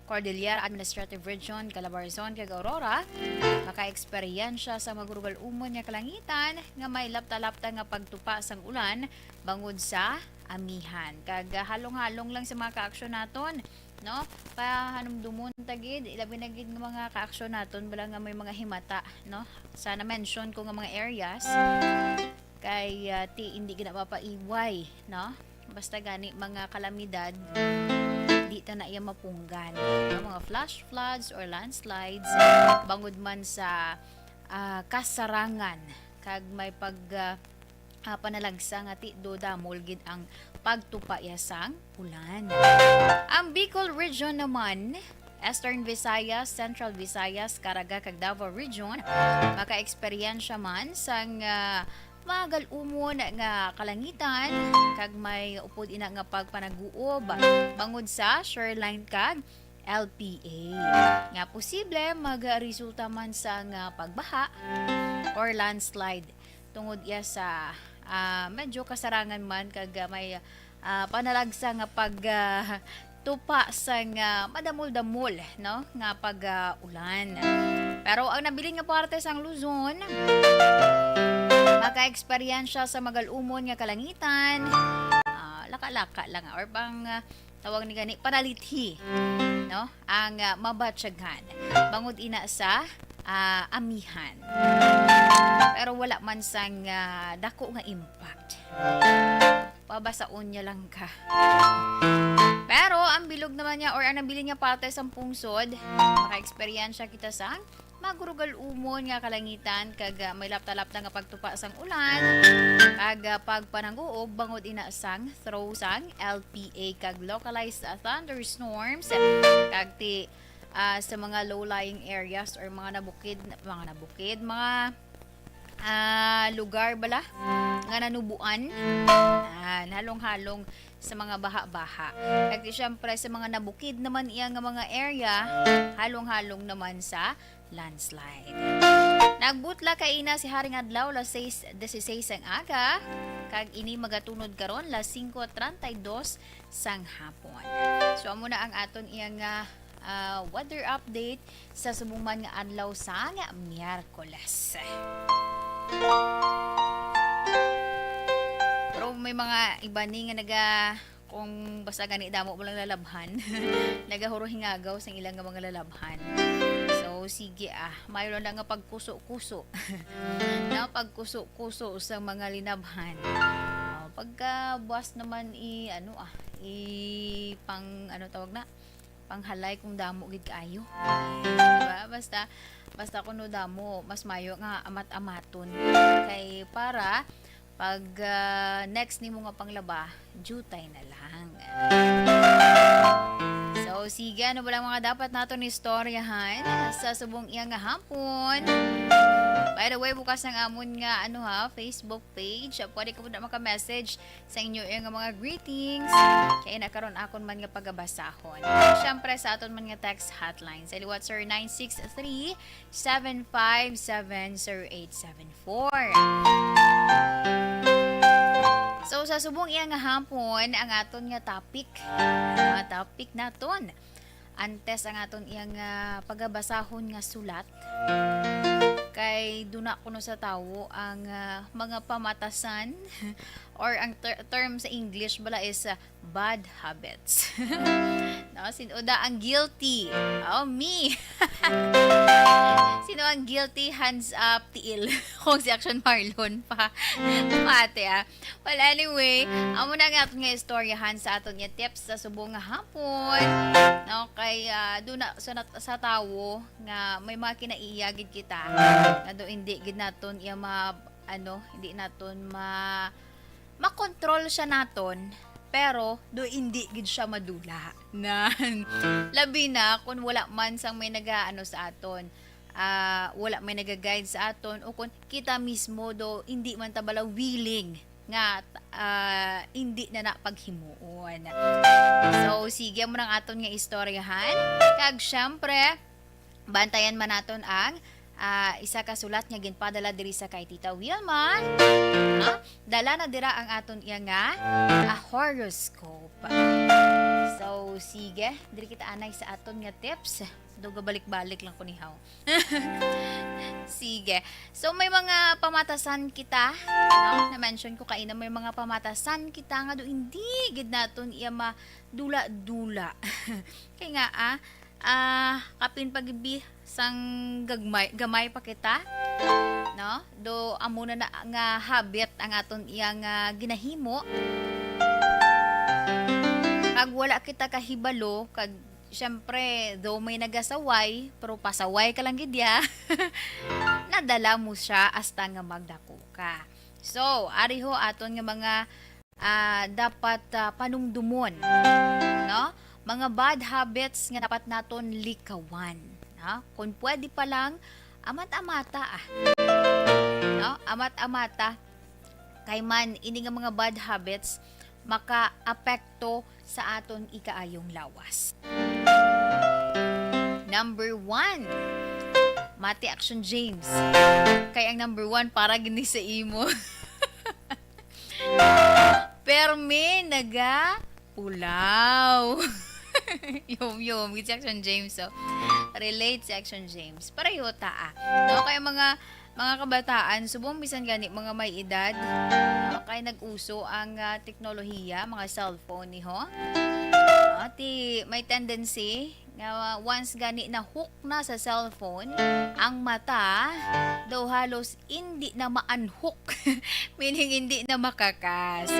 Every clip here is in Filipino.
Cordillera Administrative Region, Calabarzon, kag Aurora, maka-eksperyensya sa magrugal umon nga kalangitan nga may lapta-lapta nga pagtupa sang ulan bangod sa amihan. Kag halong-halong lang sa mga kaaksyon naton, no? Pahanumdumon tagid, ilabi na gid nga mga kaaksyon naton bala nga may mga himata, no? Sana mention ko nga mga areas kay ti hindi gina mapaiway, no? Basta gani mga kalamidad dito na iya mapunggan, no? Mga flash floods or landslides bangod man sa kasarangan kag may panalagsa nga ti do damol gid ang pagtupa yasang ulan. Ang Bicol Region naman, Eastern Visayas, Central Visayas, Caraga kag Davao Region maka-eksperyensya man sang magal umon nga kalangitan kag may upod ina nga pagpanaguob bangod sa shoreline kag LPA. Nga posible magresulta man sa nga pagbaha or landslide tungod iya sa medyo kasarangan man kag may panalagsa nga pag tupa sa nga madamol-damol, no? Nga pag ulan. Pero ang nabiling nga parte sang Luzon, maka-eksperyensya sa magalumon nga kalangitan, laka-laka lang or bang tawag ni gani panalithi, no? Ang mabatsyagan bangod ina sa amihan. Pero wala man sang dako nga impact. Pabasaon niya lang ka. Pero ang bilog naman niya or ang nabiling nga parte sa pungsod, maka-eksperyensya kita sa magurugal umon nga kalangitan kag may lapta-lapta nga pagtupa sang ulan kag pagpananguob bangod ina sang throw sang LPA kag localized thunderstorms kag ti sa mga low-lying areas or mga nabukid mga lugar bala nga nanubuan halong-halong sa mga baha-baha. Kag syempre sa mga nabukid naman iya nga mga area, halong-halong naman sa landslide. Nagbutla kaina si Haring Adlaw las 6:16 ang aga kag ini magatunod karon las 5:32 sang hapon. So amo na ang aton iyang weather update sa subong nga adlaw sa Miyerkules. Pero may mga iba ni nga kung basta gani damo mo lang lalabhan nagahuro hingagaw sa ilang mga lalabhan. So sige mayroon lang nga pagkuso-kuso na pagkuso-kuso sa mga linabhan. Pagka buwas naman pang tawag na panghalay kung damo gid kaayo. Diba? Basta kuno damo mas mayo nga amat-amaton kay para pag next nimo nga panglaba, jutay na lang. So sige, ano ba lang mga dapat naton istoryahan sa subong iya nga hapon. By the way, bukas ng amon nga Facebook page. Pwede ko na maka-message sa inyo yung mga greetings. Kaya nakaroon akon man nga pagabasahon. Siyempre sa aton man nga text hotline. Sa liwat sir 963-757-0874. So sa subong iya nga hapon ang aton nga topic. Topic naton. Antes ang aton iya nga pagabasahon nga sulat. Kay duna kuno sa tawo ang mga pamatasan or ang term sa English bala is bad habits. No, sino ang guilty? Oh, me. Sino ang guilty? Hands up, tiil. Kung si Action Marlon pa. Mate Well, anyway, amo na nga nga istoryahan sa aton nga tips sa subong nga hapon. No, kay duna sa tawo nga may mga kinaiiyagid kita. Nga do hindi gid naton iya hindi naton makontrol siya naton. Pero do hindi gid siya madula. Labi na kung wala man sang may sa aton. Wala may naga-guide sa aton o kung kita mismo do hindi man tabala willing nga hindi na napaghimuon. So sige mo nang aton nga istoryahan kag syempre bantayan man naton ang isa ka sulat nga ginpadala diri sa kay Tita Wilma. Dala na dira ang aton iya nga horoscope. So, sige. Dili kita anay sa aton nga tips. Duga balik-balik lang ko nihaw. Sige. So, may mga pamatasan kita. No? Na-mention ko kaina may mga pamatasan kita nga do hindi gid naton iya madula-dula. Kaya nga kapin pagibi sang gamay pa kita. No? Do amo na nga habit ang aton iya nga ginahimo. Pag wala kita kahibalo, kag syempre, though may nagasaway, pero pasaway ka lang gidya, nadala mo siya hasta nga magdako ka. So, ari ho aton nga mga dapat panumdumon, no? Mga bad habits nga dapat naton likawan, no? Kung pwede pa lang, amat-amata no? Amat-amata kay man ini nga mga bad habits maka-apekto sa aton ikaayong lawas. Number 1, Mati Action James. Kay ang number 1 para gini sa imo. Perme naga pulaw. Yum. It's Action James. So, relate sa Action James. Pareho ta. No? Kaya mga kabataan, subong bisan gani mga may edad, kay nag-uso ang teknolohiya, mga cellphone niho. May tendency nga once gani na hook na sa cellphone, ang mata daw halos hindi na ma-unhook. Meaning hindi na makakas.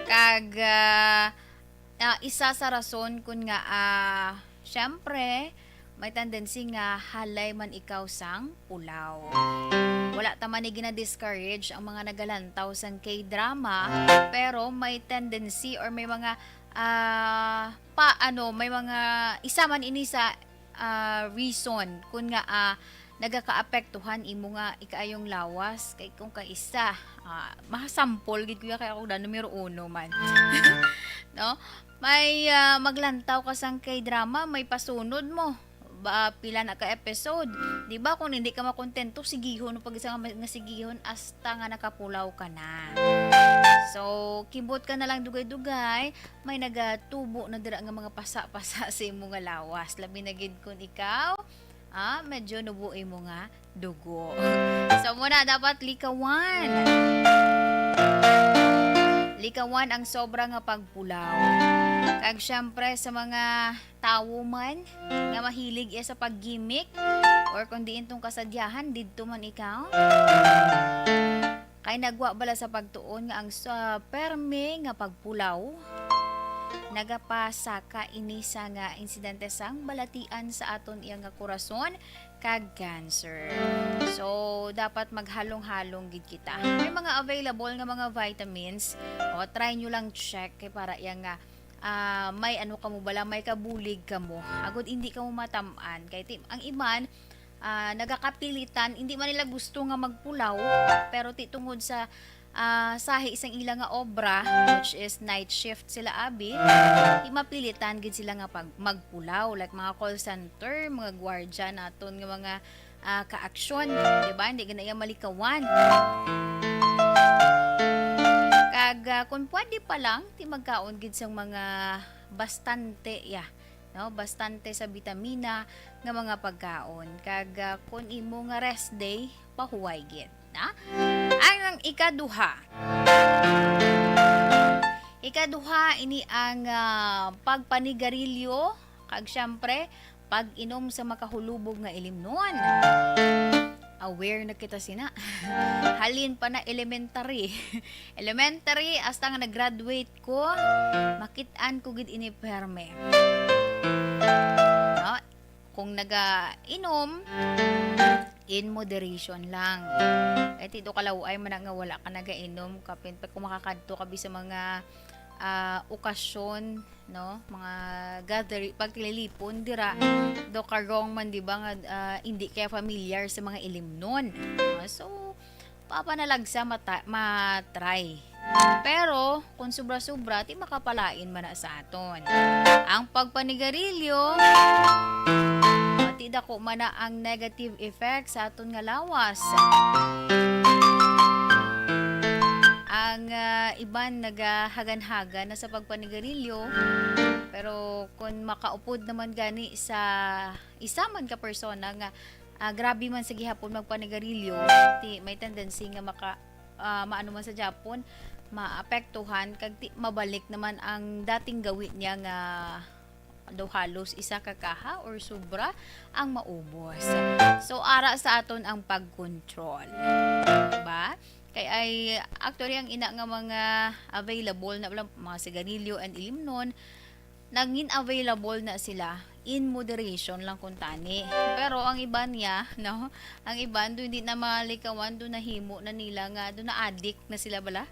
Kag isa sa rason kun nga syempre may tendency nga halay man ikaw sang pulaw. Wala taman ni gina-discourage ang mga nagalantaw sang K-drama, pero may tendency or may mga may mga isa man ini sa reason kun nga nagaka-apektuhan imo nga ikaayong lawas kay kung kaisa mahasampol gid kuya kay ako da numero 1 man. No? May maglantaw ka sang K-drama, may pasunod mo. Pila na ka episode, di ba? Kung hindi ka makontento, sigihon pag isa nga sigihon hasta nga nakapulaw ka na. So, kibot ka na lang dugay-dugay, may nagatubo na dira nga mga pasa-pasa sa imo nga lawas. Labi na gid kun ikaw, medyo nubuoy mo nga dugo. So, muna dapat likawan. Likawan ang sobra nga pagpulaw. Kag syempre sa mga tawo man nga mahilig sa paggimik or kung diin tong kasadyahan didto man ikaw kay nagwa bala sa pagtuon nga ang perme nga pagpulaw nagapasa ka ini sa nga insidente sang balatian sa aton iyang nga korason kag cancer. So, dapat maghalong-halong gid kita. May mga available nga mga vitamins. O, try nyo lang check kay para iyang nga may ano ka mo bala, may kabulig ka mo. Agod hindi ka mo matamaan. Kay ang iman, nagakapilitan, hindi man nila gusto nga magpulaw, pero titungod sa sahi isang ilang nga obra, which is night shift sila abi, mapilitan gid sila nga magpulaw, like mga call center, mga gwardiya naton nga mga ka-aksyon, di ba? Hindi ganaya malikawan. Kag kung pwede pa lang, ti magkaon gid sang mga bastante no? Bastante sa bitamina nga mga pagkaon. Kag kung imo nga rest day, pahuway gid. Na? Ang ikaduha ini ang pagpanigarilyo kag syempre pag-inom sa makahulubog nga ilimnon. Aware na kita sina. Halin pa na elementary. Elementary hasta nga nag-graduate ko, makit-an ko gid ini perme. No? Kung naga-inom in moderation lang. Kahit ito kalaway man nga wala ka nagainom kapin pa kung makakadto ka sa mga okasyon, no, mga gathering pag tililipon dira do karong man di ba nga hindi kaya familiar sa mga ilimnon. So papanalagsa matry. Pero kung sobra-sobra ti makapalain man na sa aton. Ang pagpanigarilyo ti dako man na ang negative effect sa aton nga lawas. Ang iban nagahagan-hagan na sa pagpanigarilyo Pero kung makaupod naman gani sa isa man ka persona nga grabe man sa gihapon magpanigarilyo, may tendency nga maano man sa Japon, maapektuhan kag mabalik naman ang dating gawin niya nga daw halos isa ka kaha or sobra ang maubos. So ara sa aton ang pagkontrol. Diba? Kay ay actually ang ina nga mga available na mga sigarilyo and ilimnon naging available na sila in moderation lang kung tani. Pero ang iba niya, no? Ang iba do hindi na malikawan, do na himo na nila nga, do na addict na sila bala.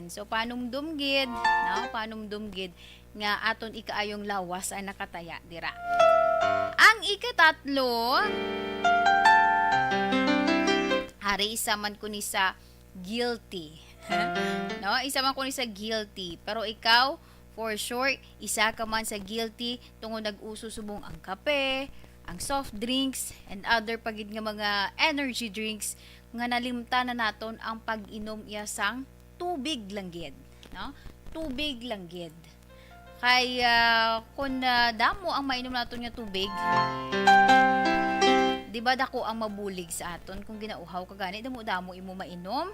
So panong dumgid, no? Panong dumgid nga aton ikaayong lawas ay nakataya dira. Ang ikatatlo, hari isa man ko ni sa guilty. No? Isa man ko ni sa guilty. Pero ikaw, for sure, isa ka man sa guilty tungod nag-uso subong ang kape, ang soft drinks, and other pagid nga mga energy drinks nga nalimtan na naton ang pag-inom iya sang tubig lang gid, no? Tubig lang gid. Kay kung damo ang mainom naton nga tubig, di ba dako ang mabulig sa aton kung ginauhaw ka gani damo-damo imo mainom.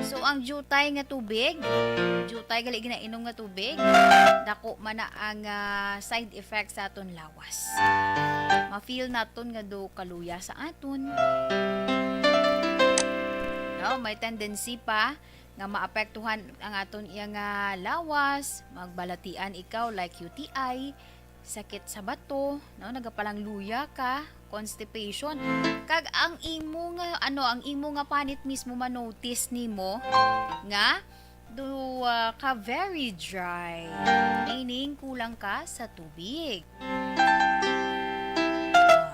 So ang jutay nga tubig, jutay gali ginainom nga tubig, dako man na ang side effects sa aton lawas. Ma-feel naton nga do kaluya sa aton. No, may tendency pa nga maapektuhan ang aton iyang lawas, magbalatian ikaw like UTI, sakit sa bato, no, nagapalang luya ka, constipation. Kag ang imo nga panit mismo ma-notice nimo nga do ka very dry. Meaning kulang ka sa tubig.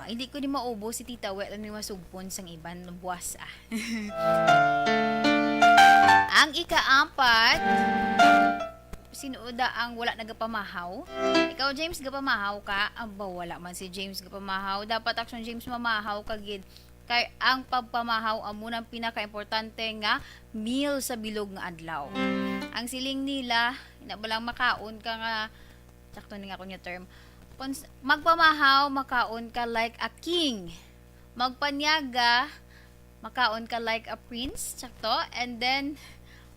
Hindi ko ni maubos si Tita Wel ni masugpon sang iban buwas Ang ika-4, sinuda ang wala nagapamahaw. Ikaw James gapamahaw ka? Aba wala man si James gapamahaw. Dapat action James mamahaw kagid. Kay ang pagpamahaw amo nang pinaka-importante nga meal sa bilog nga adlaw. Ang siling nila ina balang makaon ka nga sakto ni nga kunya term. Magpamahaw, makaon ka like a king. Magpanyaga, makaon ka like a prince, sakto. And then,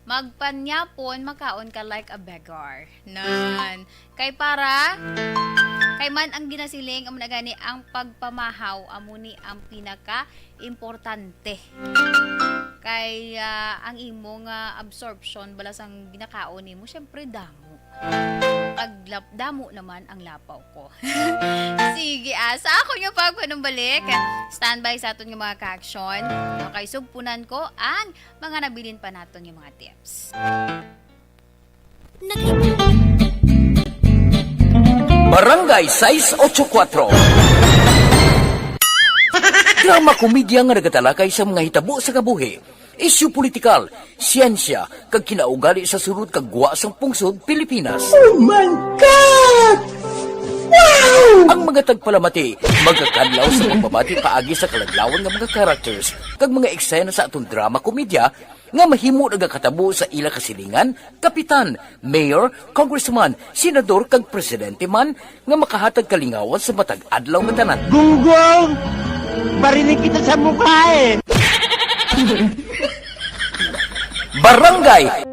magpanyapon, makaon ka like a beggar. Nan. Kay man ang ginasiling, amo na gani, ang pagpamahaw, amo ni ang pinaka-importante. Kay ang imong absorption, balas ang ginakaon nimo, syempre damo. Damo naman ang lapaw ko. Sige, sa ako yung pagpanumbalik. Standby sa aton yung mga ka-action. Okay, sugpunan ko ang mga nabilin pa naton yung mga tips. Barangay 684 Drama komedya nga nagatalakay sa mga hitabo sa kabuhi, isyu politikal, siyensya, kag kinaugali sa sulod kag guwa sang pungsod Pilipinas. Oh my God! Wow! Ang mga tagpalamati, magkakadlaw sa pagbabati paagi sa kalaglawan nga mga characters kag mga eksena sa atong drama komedya nga mahimo nagakatabo sa ila kasilingan, kapitan, mayor, congressman, senador kag presidente man nga makahatag kalingawan sa matag adlaw nga tanan. Gunggong! Barinig kita sa mukha eh! Barangay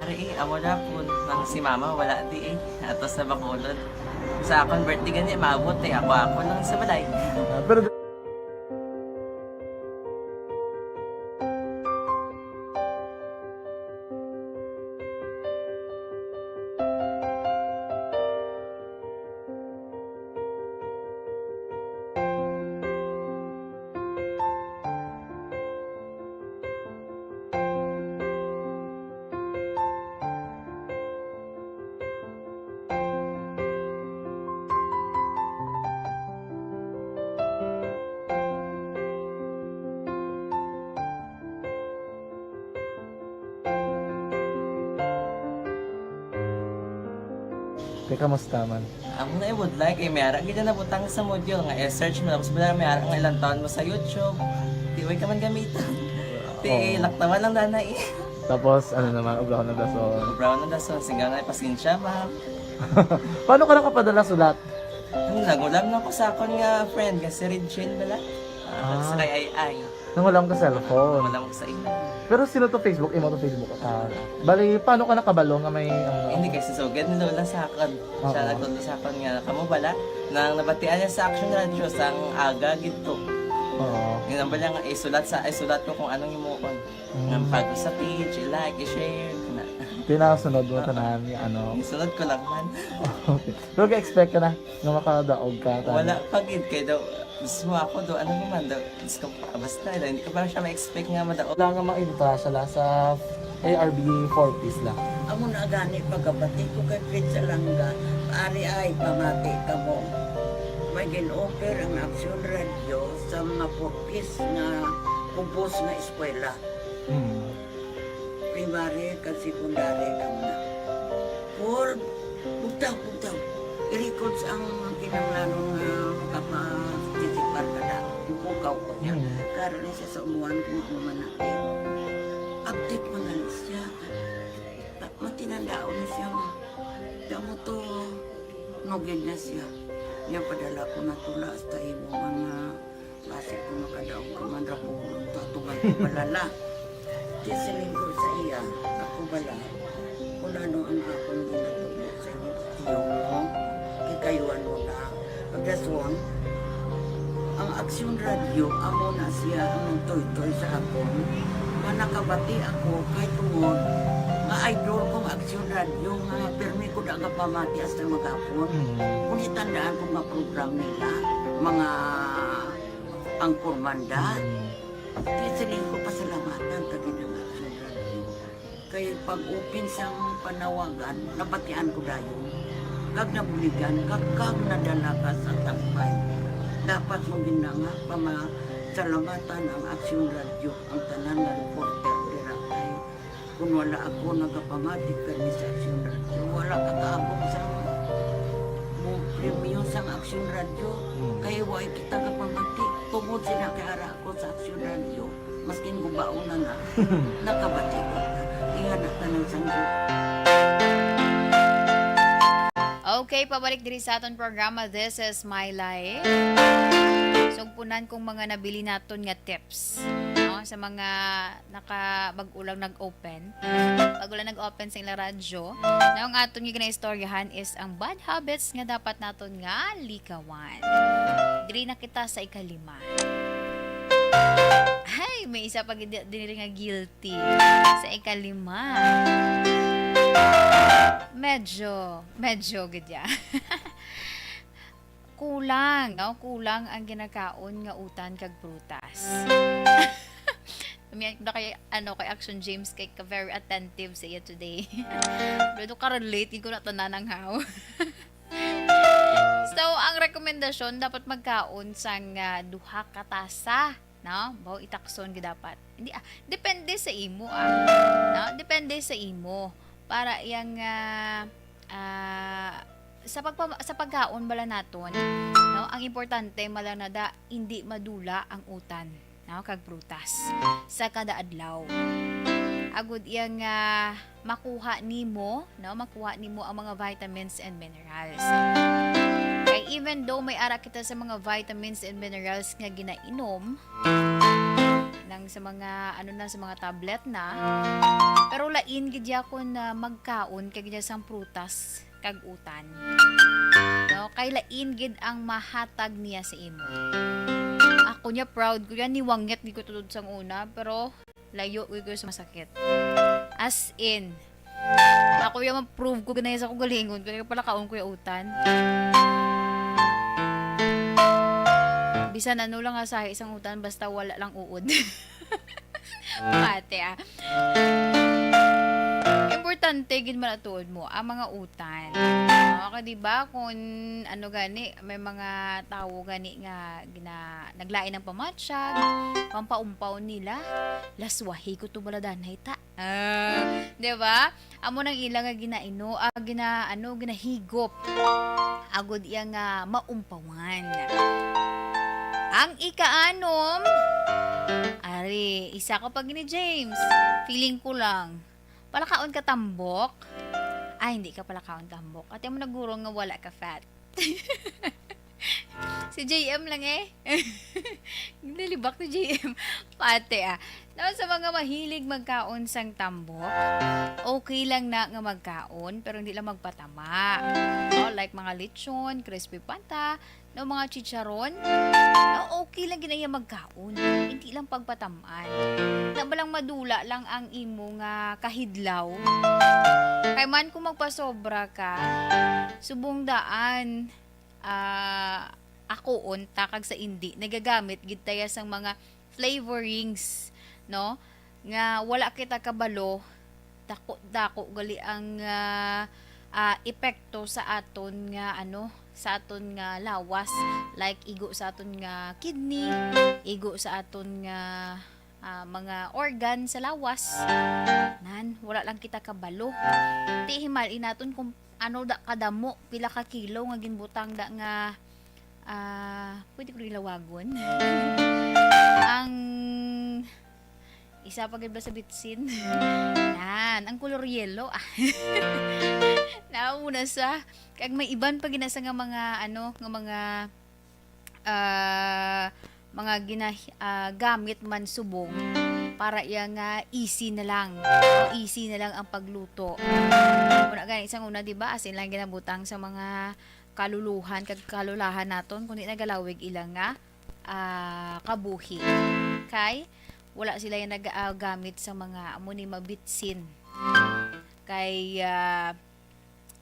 Ari, amo na po nang si mama wala di ato sa Bacolod. Sa akong birthday gani maabot ako lang sa balay. Pero teka, kamusta man? Amo na I would like mayara gid na butang sa module nga i-search mo tapos bala mayara nga ilang taon mo sa YouTube. Di way ka man gamiton. Di laktawan lang dana eh. Tapos, ano naman, Oblaw ng Dasol. Brown na daso, sigaw na pasensya, ma'am. Paano ka nakapadala sulat? Nagulam na ko sa akon nga friend, kasi Regine bala. Sa kay ay. Nang wala ka cellphone. Wala ko sa ina. Pero sino to Facebook? Imo to Facebook account. Bali, paano ka nakabalo nga may... Hindi kasi sugad ni Lola sa akon. Siya nagtulo sa akon nga, kamo bala, nang nabatian niya sa Action Radio sang aga gito. Oo. Ganun ba lang, isulat ko kung anong imuon. Nang pag sa page, i-like, i-share. Pinasunod mo tanan ni ano. Isunod ko lang man. Okay. Pero ka-expect ka na nga makadaog ka. Wala pagid kay daw. Gusto mo ako do, ano naman daw. Gusto ko, basta hindi ko ba siya ma-expect nga madaog. Wala nga maibita siya sa ARB 4-piece lang. Amo na gani pagkabati ko kay Fritz Alanga, ari ay pamati ka mo. May gin-offer ang Action Radio sa mga purpose na pupos na eskwela. Primary ka secondary ka na. For bugtaw. I-records ang kinanglanong makapatisipar ka na. Ipukaw ko niya. Karoon siya sa umuan kung naman natin. Update mo na siya. Matinandao na siya. Damo to, nugin na siya. Niya padala ko na tula hasta imo mga klase ko makadaog ka man ra po tatugan ko balala. Tisiling ko sa iya, ako bala. Kung ano ang akong ginatulo sa inyo, tiyo mo, kikayuan mo na. Pagdason, ang Action Radio, amo na siya ang toy-toy sa akon. Manakabati ako kay tungod nga idol kong Action Radio nga permi ko na nga pamati hasta magapon. Kung itandaan ko nga program nila, mga angkormanda, tisiling ko pasalamatan tagin ng Action Radio. Kaya pag-upin siyang panawagan, nabatian ko dayon. Kag nabuligan, kag nadala ka sa takpay. Dapat mong ginanga pamasalamatan ang Action Radio, ang tanan na reporter diratay. Kung wala ako nagapamatik kami sa Action Radio, wala kakaabong sa premium sa Action Radio. Kaya wala kita kapamatik. Tungod sila kaya ako sa Action Radio. Maskin gubaon na nga, nakabati ko na. Ihanak na ng sanggo. Okay, pabalik diri sa aton programa. This is My Life. Sugpunan kong mga nabili naton nga tips, no? Sa mga bag-ulang nag-open. Pag-ulang nag-open sa ilang radyo. Now, ang aton nga gina-istoryahan is ang bad habits nga dapat naton nga likawan. Diri na kita sa ikalima. Ay, may isa pag diniri nga guilty. Sa ikalima. Medyo gadya. Kulang ang ginakaon nga utan kag prutas. Na kay kay Action James kay ka very attentive sa iya today. Pero ka relate ko na tanan how. So, ang rekomendasyon dapat magkaon sang duha ka tasa, no? Bawo itakson gid dapat. Hindi depende sa imo no? Depende sa imo para yang sa pagkaon bala naton, no? Ang importante malanada hindi madula ang utan, no? Kag prutas sa kada adlaw. Agud yang makuha nimo ang mga vitamins and minerals. Kay even though may ara kita sa mga vitamins and minerals nga ginainom nang sa mga sa mga tablet na, pero lain gid ko na magkaon kay gid sang prutas kag utan. No, kay lain gid ang mahatag niya sa imo. Ako niya proud ko yan, niwanget ni ko tudod sang una, pero layo ko sa masakit. As in, ako yung ma-prove ko ganay sa kagalingon, kaya pala kaon ko yung utan. Bisan lang sa isang utan, basta wala lang uod. Pate importante gid man atuod mo ang mga utan. Okay, diba? Kung gani, may mga tao gani nga naglain ng pamatsyag, pampaumpaw nila, laswahi ko to baladanay ta. Diba? Amo nang ilang nga ginahigop. Agud iya nga maumpawan. Ang ikaanom, Ari, isa ka pag ni James. Feeling ko lang. Palakaon ka tambok? Ay, hindi ka palakaon tambok. At yung naguro nga wala ka fat. Si JM lang eh. Nalibak ni JM. Pate No, sa mga mahilig magkaon sang tambok, okay lang na nga magkaon, pero hindi lang magpatama. No, like mga lechon, crispy pata, no, mga chicharon, no, okay lang ginaya magkaon. Hindi lang pagpatamaan. Nabalang madula lang ang imo nga kahidlaw. Kay man kung magpasobra ka, subong daan, ako unta kag sa indi nagagamit gid taya sang mga flavorings, no, nga wala kita kabalo, dako gali ang epekto sa aton nga sa aton nga lawas, like igo sa aton nga kidney, igo sa aton nga mga organ sa lawas. Wala lang kita kabalo. Ti himal inaton kung da kadamo, pila ka kilo nga ginbutang da nga pwede ko rin lawagon. Ang isa pa gid ba sa bitsin? Ang color yellow. Nauna sa kag may iban pa ginasa nga mga mga gamit man subong para yang easy na lang. Easy na lang ang pagluto. Una gani isang una, di ba? Asin lang ginabutang sa mga kaluluhan kag kalulahan naton kundi nagalawig ilang nga kabuhi. Kay wala sila yung nagagamit sa mga amo ni mabitsin. Kay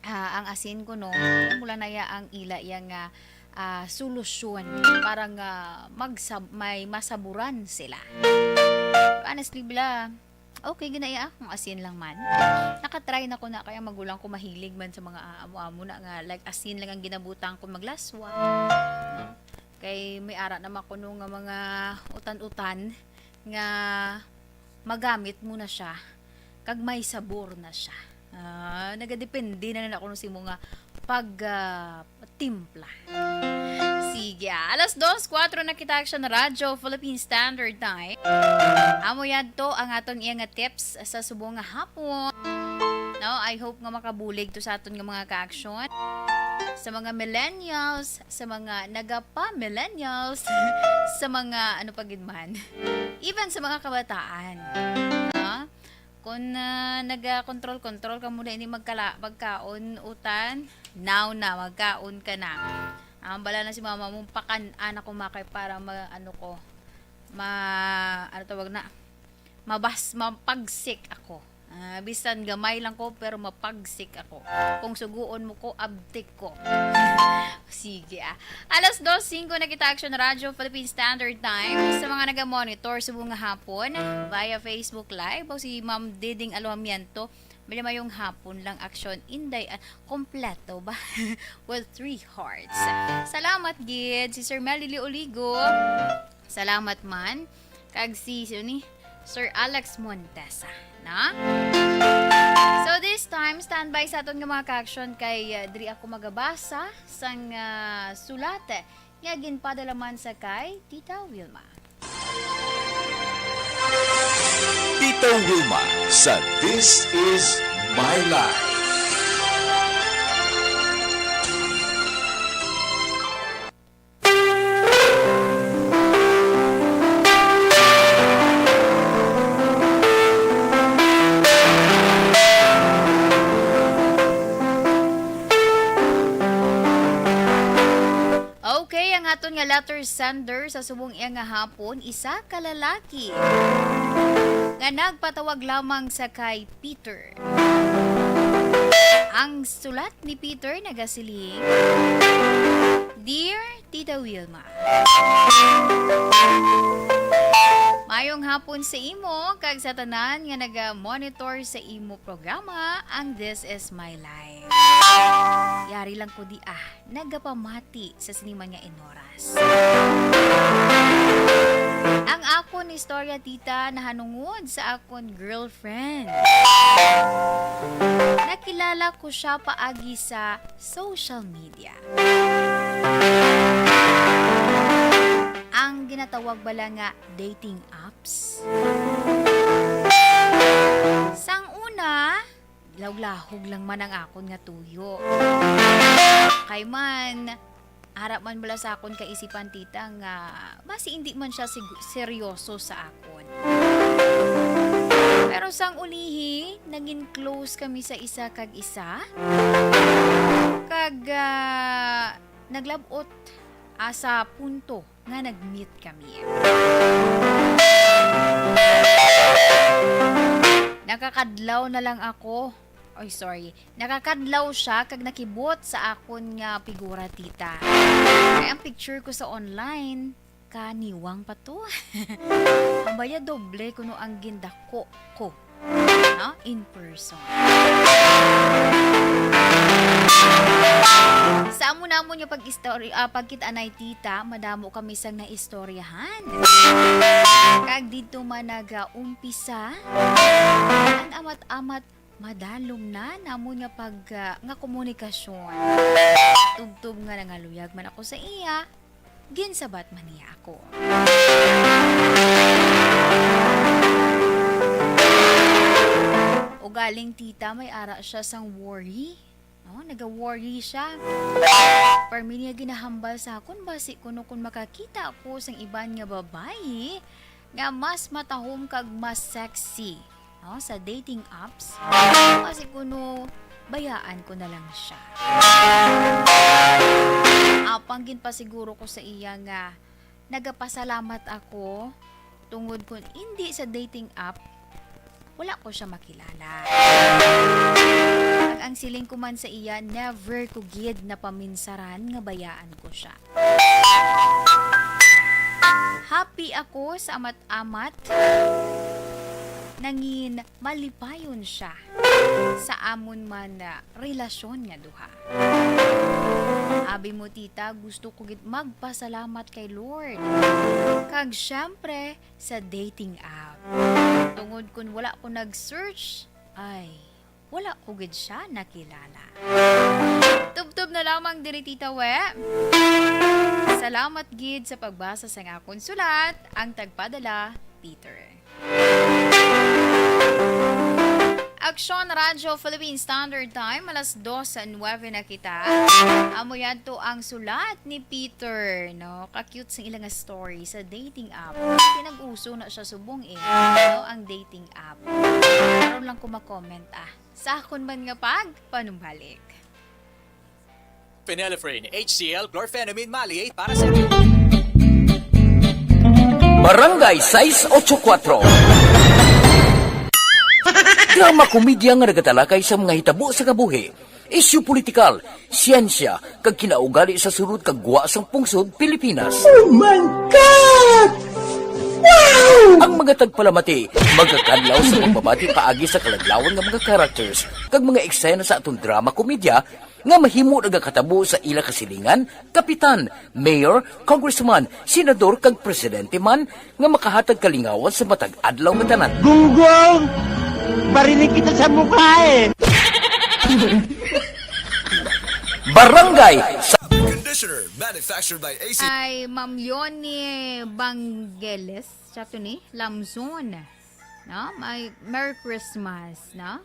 ang asin ko no, mula na ya ang ila yang solusyon para nga may masaburan sila. Honestly, bila, okay, ginaya kung asin lang man. Nakatry na ko na, kaya magulang ko mahilig man sa mga amo-amo na nga, like asin lang ang ginabutang ko maglaswa. No? Kay may ara naman ko nung mga utan-utan nga magamit mo na siya, kag may sabor na siya. Nagadepende na ako nung si mga pag-timpla. Sige, 2:04 na kita action na radyo, Philippine Standard Time. Amo yan to ang aton iya nga tips sa subong nga hapon. No, I hope nga makabulig to sa aton nga mga ka-action. Sa mga millennials, sa mga nagapa-millennials, sa mga pagidman. Even sa mga kabataan. Kung naga-control ka muna ini magkaon utan, now na magkaon ka na. Bala na si mama mong anak ko makay para mapagsik ako. Bisan gamay lang ko pero mapagsik ako. Kung suguon mo ko, abtik ko. Sige 2:05 na kita action radyo, Philippine Standard Time. Sa mga naga-monitor subong nga hapon via Facebook Live o si Ma'am Diding Aloamiento, may yung hapon lang action inday kompleto ba? With 3 hearts. Salamat gid si Sir Melily Oligo. Salamat man kag si Sir Alex Montesa, na? So this time standby sa aton nga mga ka-action kay diri ako magabasa sang sulat nga ginpadala man sa kay Tita Wilma. Tita Wilma sa This Is My Life. Okay, ang aton nga letter sender sa subong iya nga hapon, isa ka lalaki nga nagpatawag lamang sa kay Peter. Ang sulat ni Peter nagasiling, Dear Tita Wilma, mayong hapon sa imo kag sa tanan nga naga-monitor sa imo programa ang This Is My Life. Yari lang ko di nagapamati sa siniman nga inoras. Ang akon istorya tita nahanungod sa akon girlfriend. Nakilala ko siya paagi sa social media. Ang ginatawag bala nga dating app. apps. Sang una, lahog lang man ang akon nga tuyo. Kay man, harap man bala sa akon kaisipan tita nga basi hindi man siya seryoso sa akon. Pero sang ulihi, naging close kami sa isa kag isa. Kag naglabot sa punto nga nag-meet kami. Nakakadlaw na lang ako. Nakakadlaw siya kag nakibot sa akon nga figura tita. Kaya ang picture ko sa online, kaniwang pa to. Ambaya doble kuno ang gindako ko. No? In person. Sa amo namon yung pagkita anay tita, madamo kami sang naistoryahan. Kag dito man nag-umpisa, ang amat-amat madalom na namon nga nga komunikasyon. Tugtog nga nangaluyag man ako sa iya, ginsabat man niya ako. O galing tita, may ara siya sang worry. No, naga-worry siya. Parmi niya ginahambal sa akon, basi kuno kung makakita ako sang iban nga babae nga mas matahom kag mas sexy, no, sa dating apps. Basi kuno bayaan ko na lang siya. Apanggin pa siguro ko sa iya nga nagapasalamat ako tungod kung hindi sa dating app wala ko siya makilala. Ang siling ko man sa iya, never ko gid na paminsaran nga bayaan ko siya. Happy ako sa amat-amat. Nangin malipayon siya sa amon man na relasyon nga duha. Abi mo tita, gusto ko gid magpasalamat kay Lord. Kag syempre sa dating app. Tungod kun wala ko nag-search, ay wala ko gid siya nakilala. Tubtob na lamang diri tita we. Salamat gid sa pagbasa sa akong sulat, ang tagpadala Peter. Aksyon Radyo Philippine Standard Time, alas 2:09 na kita. Amo yan to ang sulat ni Peter, no? Ka-cute sa ilang story sa dating app. Pinag-uso na siya subong no? Ang dating app. Karon lang ko ma-comment sa akon man nga panumbalik. Phenylephrine, HCl, chlorphenamine maleate para sa Barangay 684. Drama komedya nga nagatalakay sa mga hitabo sa kabuhi, isyu politikal, siyensya, kag kinaugali sa surut kag guwa sang pungsod Pilipinas. Oh my God! Wow! Ang mga tagpalamati, magkakadlaw sa pagbabati paagi sa kalaglawan nga mga characters, kag mga eksena sa atong drama komedya, nga mahimo nagakatabo sa ila kasilingan, kapitan, mayor, congressman, senador, kag presidente man, nga makahatag kalingawan sa matag adlaw nga tanan. Gunggong! Barinig kita sa mukha eh! Barangay sa Conditioner manufactured by AC. Ay Ma'am Yoni Bangeles, siya to ni Lamzon. No? Merry Christmas, no?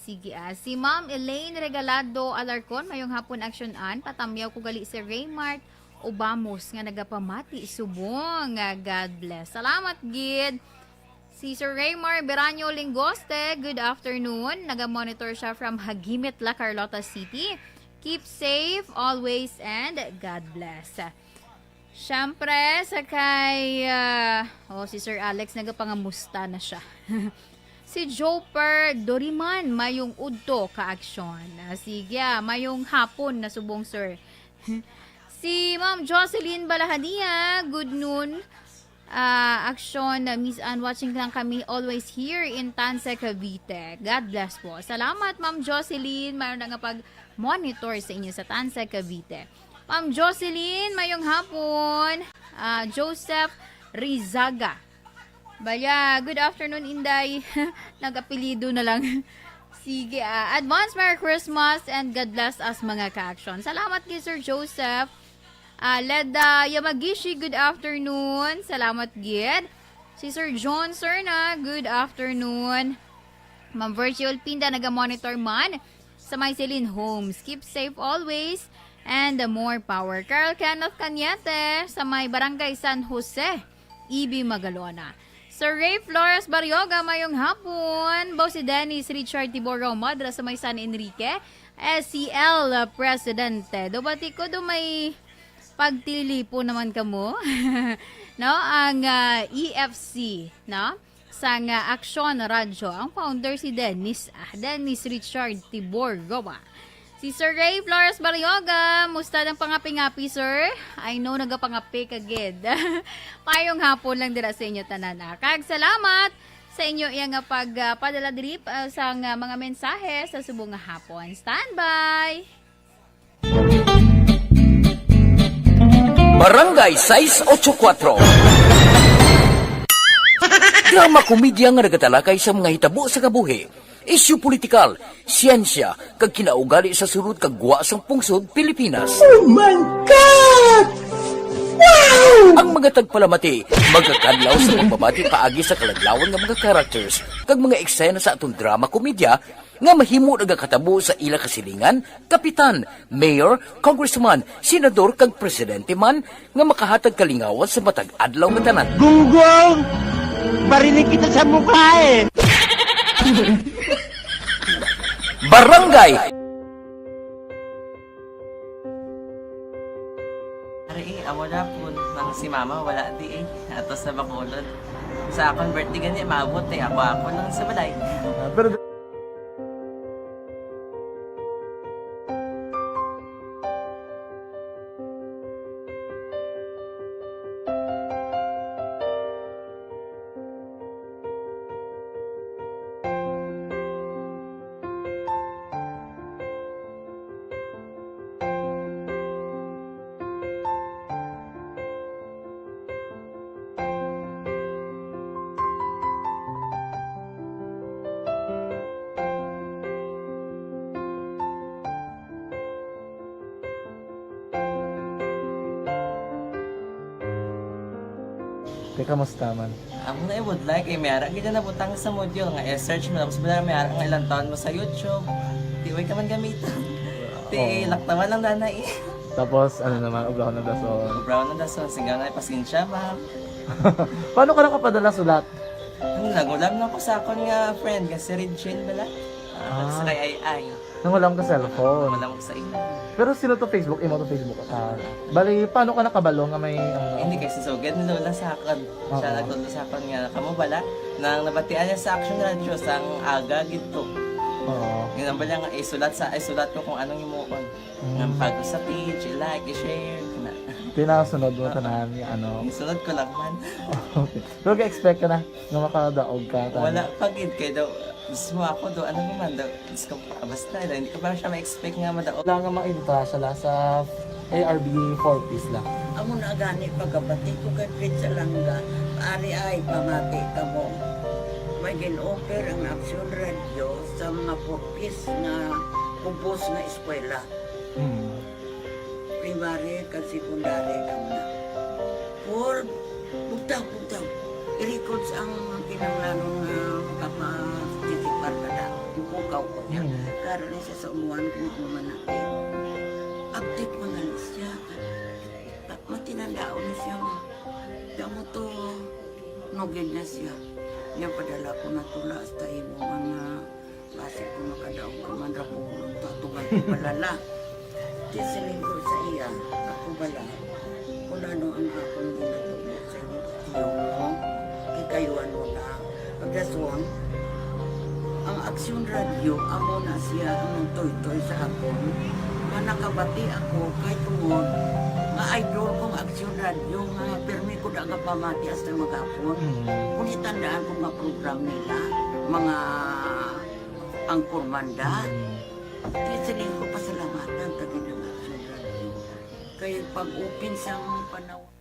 Sige si Ma'am Elaine Regalado Alarcon, mayong hapon aksyonan, patamyaw ko gali si Raymart Obamos nga nagapamati subong. God bless. Salamat gid. Si Sir Raymar Beranyo Lingoste, good afternoon. Naga-monitor siya from Hagimit, La Carlota City. Keep safe always and God bless. Siyempre, sakay, si Sir Alex nagapangamusta na siya. Si Joper Doriman, mayong udto ka-aksyon. Sige, mayong hapon na subong sir. Si Ma'am Jocelyn Balahania, good noon. Aksyon, Miss Ann, watching lang kami always here in Tanse, Cavite. God bless po. Salamat, Ma'am Jocelyn. Mayroon na nga pag-monitor sa inyo sa Tanse, Cavite. Ma'am Jocelyn, mayong hapon. Joseph Rizaga. Baya, good afternoon, Inday. Nag-apelido na lang. Sige, advance Merry Christmas and God bless us mga ka-aksyon. Salamat kay Sir Joseph. Leda Yamagishi, good afternoon. Salamat, Gid. Si Sir John Serna, good afternoon. Ma'am Virtual Pinda, naga-monitor man sa Myceline Homes. Keep safe always and more power. Carl Kenneth Cañete sa may Barangay San Jose, EB Magalona. Sir Ray Flores Barrioga, mayong hapon. Boss si Dennis Richard Tiboro Madra sa may San Enrique, SCL Presidente. Dobati ko do may pagtili po naman kamo. No, ang EFC, no? Sa Action Radyo, ang founder si Dennis Richard Tibor Gowa. Si Sir Ray Flores Barrioga, musta ng pangapi-ngapi, sir? I know nagapangapi kagid. Payong hapon lang dira sa inyo tanan. Kag salamat sa inyo iyang pagpadala drip sa mga mensahe sa subong nga hapon. Standby! Barangay 684. Drama komedya nga nagatalakay sa mga hitabo sa kabuhi, isyu politikal, siyensya, kag kinaugali sa surut kag guwa sang pungsod Pilipinas. Oh my God! Wow! Ang mga tagpalamati, magkakadlaw sa pagbabati paagi sa kalaglawan nga mga characters kag mga eksena sa atong drama komedya nga mahimo nagakatabo sa ila kasilingan, kapitan, mayor, congressman, senador kag presidente man nga makahatag kalingawan sa matag adlaw nga tanan. Gunggong! Barinig kita sa mukha eh! Barangay Ari, amo na po nang si mama wala di atos sa Bacolod. Sa akong birthday gani maabot ako lang sa balay. Pero teka, kamusta man? Ako na would like mayara gid na butang sa module nga search mo tapos bala mayara nga ilang taon mo sa YouTube. Di way ka man gamitan. Di laktaman lang danay. Tapos, ano naman, ublaw na daso. Brown na daso sigaw na pasensya ma'am. Paano ka nakapadala sulat? Nagulam na ko sa akon nga friend nga si Regine bala. Sa kay ay. Nangulam ka cellphone. Wala mo sa ina. Pero sino to Facebook? Imo to Facebook. Bali, paano ka nakabalo nga may... Hindi kasi sugad ni Lola sa akin. Siya Oo. nagtuto sa akin nga kamo bala nang nabatian niya sa Action Radio sang aga gito. Oo. Yun ang bala nga isulat ko kung anong imuon. Ng pag sa page, i-like, i-share. Na. Pinasunod mo tanan yung ano. Isunod ko lang man. Okay. Pero ka-expect ka na nga makadaog ka. Wala pagid kay daw. Gusto mo ako do ano naman daw. Gusto ko basta hindi ko parang siya ma-expect nga madaog. Wala nga ma-intra siya sa ARB 4 piece lang. Amo na gani pagkabati ko kay Prince Alanga, ari ay pamati ka mo. May gin-offer ang Action Radio sa mga purpose na kubos na eskwela. Primary kag secondary ka na. For bugtaw. I-record ang kinanglanon nga kapatitipar ka na. Ipukaw ko niya. Karoon niya sa umuan kung kumanakit. Update mga siya. Matinandao na siya. Damo to, nogin na siya. Yan padala ko na tula hasta imo mga base ko makadaog ka man ra po tatugan ko balala. Tisiling ko sa iya, ako bala. Kung ano ang akong ginatulo sa inyo, tiyo mo, kayo ano na. Pagdaswang, ang Action Radio, amo na siya ang toy-toy sa akon. Nakabati ako kay tungod nga idol kong Action Radio nga permi ko na nga pamati hasta magapon. Kung itandaan ko nga program nila, mga angkormanda, tisiling ko pasalamatan tagin ng Action Radio. Kaya pag-open siyang panahon.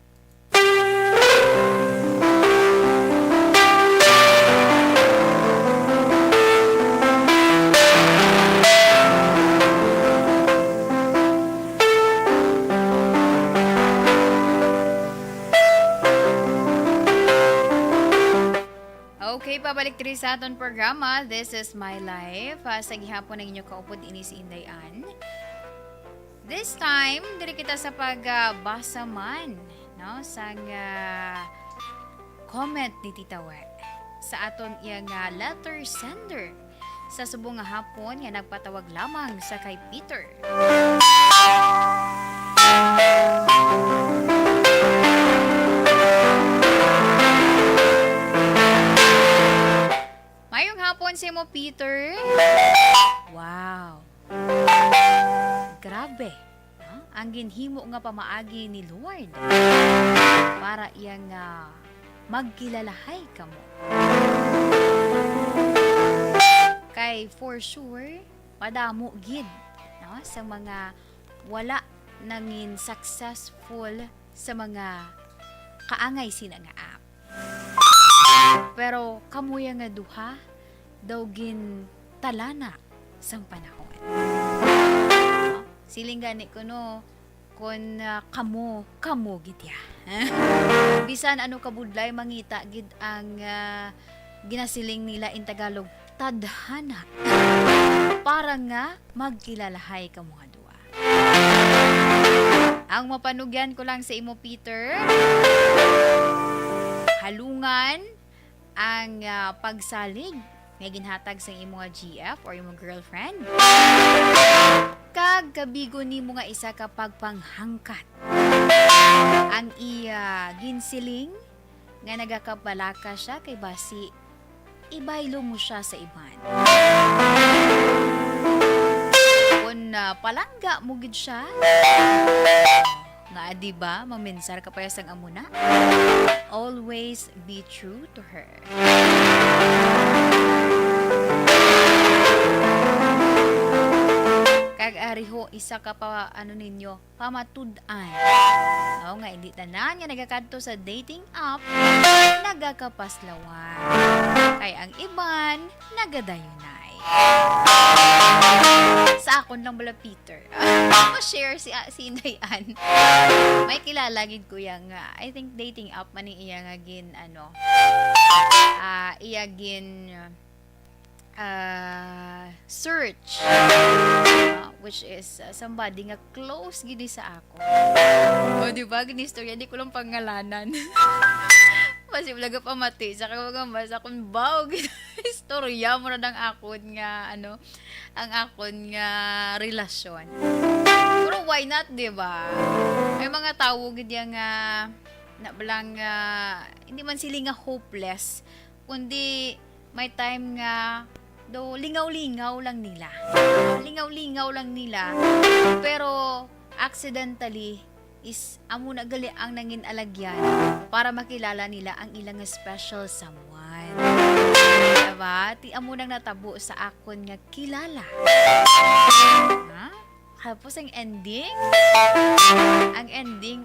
babalik diri sa aton programa. This is My Life. Sa gihapon ng inyo kaupod ini si Inday Ann. This time, diri kita sa pagbasa man, no, sa comment ni Tita We sa aton iyang letter sender sa subong nga hapon nga nagpatawag lamang sa kay Peter. Mayong hapon si mo, Peter. Wow. Grabe. No? Ang ginhimo nga pamaagi ni Lord para iyang magkilalahay ka mo. Kay for sure, madamo gid, no? Sa mga wala nangin successful sa mga kaangay sina nga app. Pero kamuya nga duha daw gin talana sang panahon. No? Siling gani ko no kun kamo gid ya. Bisan ano kabudlay mangita gid ang ginasiling nila in Tagalog, tadhana. Para nga magkilalahay ka mga duha. Ang mapanugyan ko lang sa imo, Peter, halungan ang pagsalig nga ginhatag sa imo nga GF or imo girlfriend. Kag kabigo nimo nga isa ka pagpanghangkat. Ang iya ginsiling nga nagakabalaka siya kay basi ibaylo mo siya sa iban. Kung palangga mo gid siya, nga di ba mamensar ka pa sang amuna? Always be true to her. Kag ariho isa ka pa ninyo pamatud-an. No, nga hindi tanan nga nagakadto sa dating app nagakapaslawan. Kay ang iban nagadayunay. Sa akon lang bala, Peter. Ma-share si Inday Ann. May kilala gid ko yang I think dating app man iya nga gin iya gin search, which is somebody nga close gid sa ako. O di ba gini istorya di ko lang pangalanan. Posible ga pamati sa mga mas akon baog istorya mo na dang akon nga ang akon nga relasyon. Pero why not, di ba? May mga tawo gid nga nabalang hindi man sila nga hopeless, kundi may time nga do lingaw-lingaw lang nila. Lingaw-lingaw lang nila. Pero accidentally is amo na gali ang nangin alagyan para makilala nila ang ilang special someone. Diba? Ti amo nang natabo sa akon nga kilala. Ha? Tapos ang ending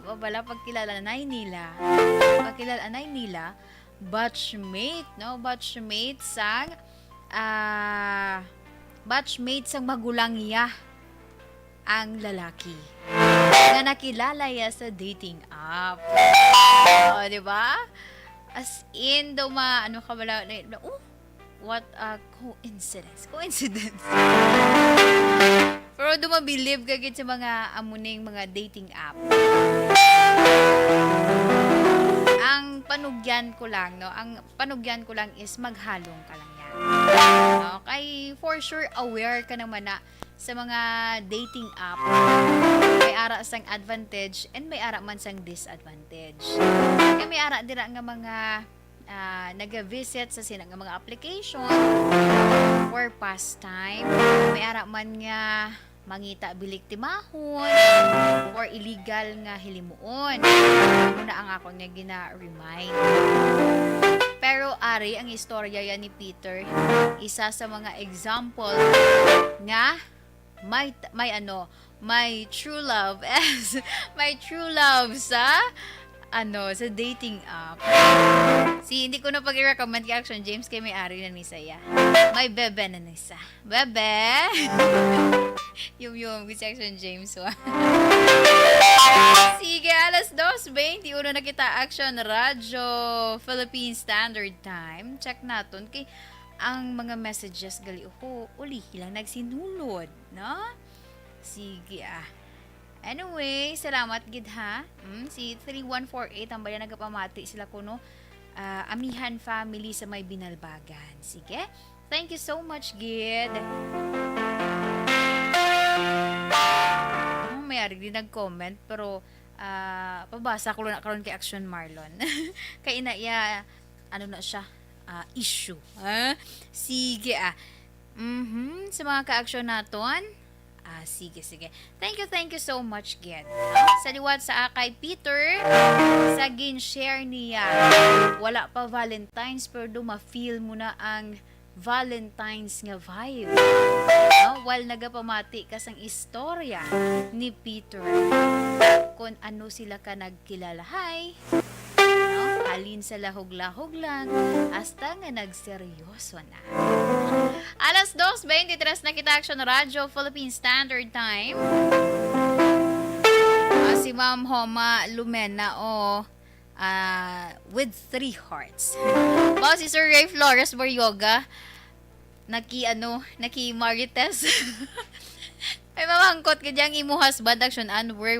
pa pala pagkilalanay nila. Pagkilalanay nila, batchmate, no? Batchmate sang magulang niya ang lalaki nga nakilala ya sa dating app. O, di ba? As in, daw what a coincidence. Pero dumabilib kagit sa mga amuning mga dating app. Ang panugyan ko lang is maghalong ka lang yan. No? Kay for sure aware ka naman na sa mga dating app, may ara sang advantage and may ara man sang disadvantage. Kaya may ara dira nga mga nag-visit sa sinang mga application for pastime. May ara man nga mangita bilik timahon or illegal nga hilimuon. Muna ang akong nga gina-remind. Pero ari ang istorya yan ni Peter, isa sa mga example nga may true love may true love sa sa dating app. Hindi ko na pag-recommend kay Action James kay may-ari na ni Saya. May bebe na ni Sa. Bebe! yung si Action James. Sige, alas 2:21 na kita Action Radyo Philippine Standard Time. Check natin kay ang mga messages gali uli lang nagsinulod, no? Sige Anyway, salamat gid ha. Si 3148 ang bayan nagapamati sila kuno. Amihan family sa may Binalbagan. Sige. Thank you so much, gid. May ari din nag-comment pero pabasa ko na karon kay Action Marlon. Kay inaya na siya issue. Sige sa mga ka-action naton. Sige. Thank you so much, Ged. Saliwat sa kay Peter, sa gin-share niya. Wala pa Valentine's, pero ma-feel mo na ang Valentine's nga vibe. While nagapamati kasang istorya ni Peter. Kung ano sila ka nagkilala. Hi! Alin sa lahog-lahog lang hasta nga nagseryoso na. Alas 2:23 na kita Action Radio Philippine Standard Time. Si Ma'am Homa Lumena with 3 hearts. Si Sir Ray Flores Boryoga naki Marites. Ay mamangkot ka diyang imo husband action where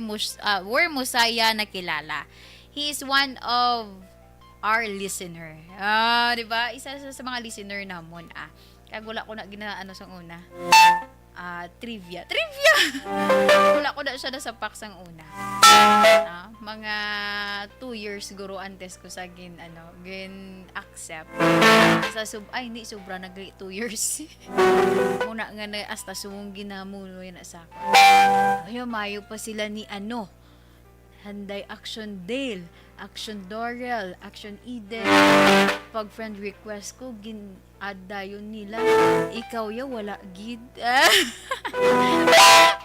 mo saya nakilala. He is one of our listener. Diba? Isa sa mga listener namon. Kaya wala ko na sa una. Trivia. Wala ko na siya nasapak sang una. Mga 2 years siguro antes ko sa gin accept. Hindi sobra nag 2 years. Muna nga na hasta sumong ginamuno yan sa ako. Ayaw, mayo pa sila ni Handay Action Dale, Action Dorel, Action Eden. Pag friend request ko, gin-adda yun nila. Ikaw wala gid.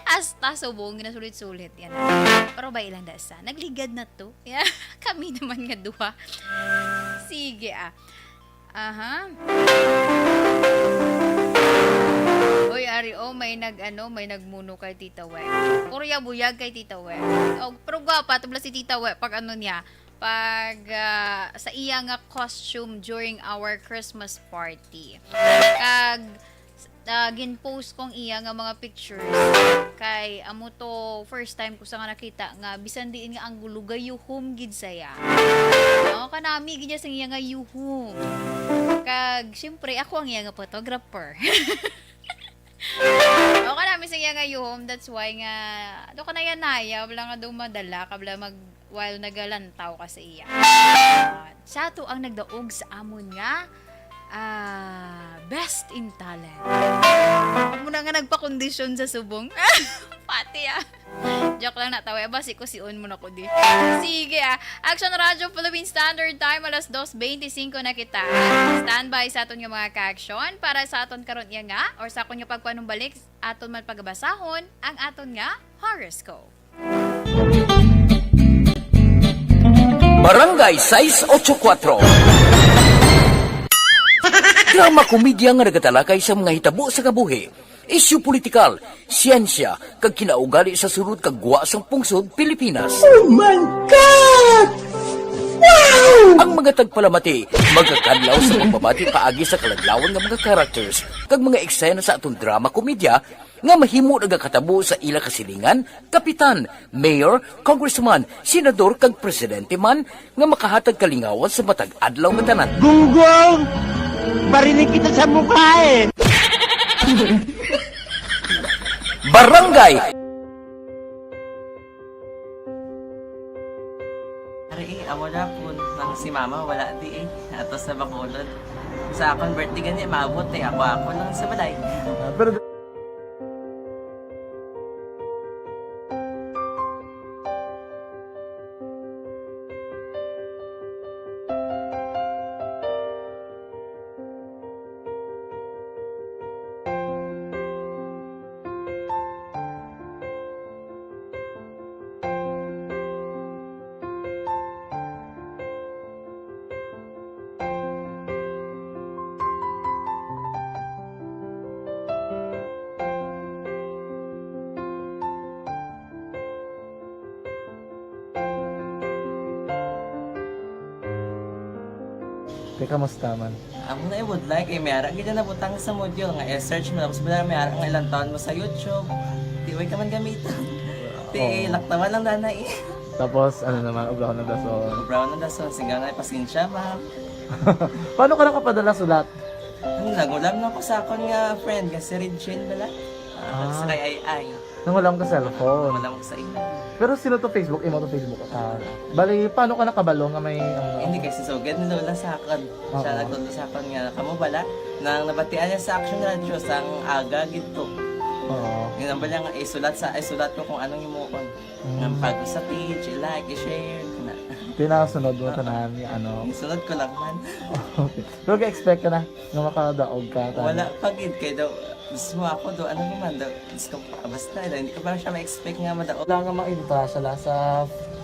Hasta subong, ginasulit-sulit. Yan. Pero ba ilang dasa? Nagligad na to. Yeah. Kami naman nga duha. Sige Uy, may nagmuno kay Tita We. Kurya buyag kay Tita We. Pero gwapa, tabla si Tita We pag sa iya nga costume during our Christmas party. Gin-post kong iya nga mga pictures kay amo to first time ko sa nga nakita nga bisan diin nga ang gulugay yuhum gid saya. Kanami gid sa iya nga yuhum. Syempre ako ang iya nga photographer. Kanami sa iya nga yuhum, that's why nga do ka na yan wala nga daw madala kabla while nagalantaw ka sa iya. Sa to ang nagdaog sa amon nga best in talent. Muna nga nagpa-condition sa subong. Pati Joke lang natawa. Basi ko si on muna ko di. Sige Action Radio Philippine Standard Time alas 2:25 na kita. Standby sa aton nga mga ka-action para sa aton karon nga or sa akon nga pagkuanong balik aton man pagbasahon ang aton nga horoscope. Barangay 684 Drama komedya nga nagatalakay sa mga hitabo sa kabuhi, isyu politikal, siyensya, kag kinaugali sa surut kag guwa sang pungsod Pilipinas. Oh my God! Wow! Ang mga tagpalamati magkakadlaw sa pagbabati paagi sa kaladlawan nga mga characters kag mga eksena sa atong drama komedya nga mahimo nagakatabo sa ila kasilingan, kapitan, mayor, congressman, senador kag presidente man nga makahatag kalingawan sa matag adlaw nga tanan. Gunggong! Barinig kita sa mukha Barangay Amo na po nang si mama wala di atos sa Bacolod. Sa akong birthday gani maabot ako lang sa balay. Pero Kaya kamusta man? Amo na would like mayara gid na butang sa module nga i-search mo tapos bala mayara nga ilang taon mo sa YouTube. Di way ka man gamitan. Ti laktawan lang danay. Tapos, ano naman, ubra ko ng dason. Brown na dason singa nga pasensya ma'am. Paano ka nakapadala sulat? Nagulam na ko sa akon nga friend kasi Regine bala. Sa kay ay. Nang walang ka cellphone. Wala mo sa imo. Pero sino to Facebook? Imo to Facebook. Bali, paano ka nakabalo nga may... Hindi kasi so get ni Lola sa akon. Siya nagtulong sa akon nga kamo bala nang nabatian niya sa Action Radio sang aga gito. Oo. Yun ang bala nga isulat ko kung anong imuon. Nga pag sa page, i-like, i-share. Na. Tinasunod mo tanan yung ano. Sunod ko lang man. Okay. Pero ka-expect ka na na makadaog ka. Wala pagid kay daw. Gusto mo ako daw, ano naman daw. Gusto ko basta daw. Hindi ko parang siya ma-expect nga madaog. Wala nga makita siya sa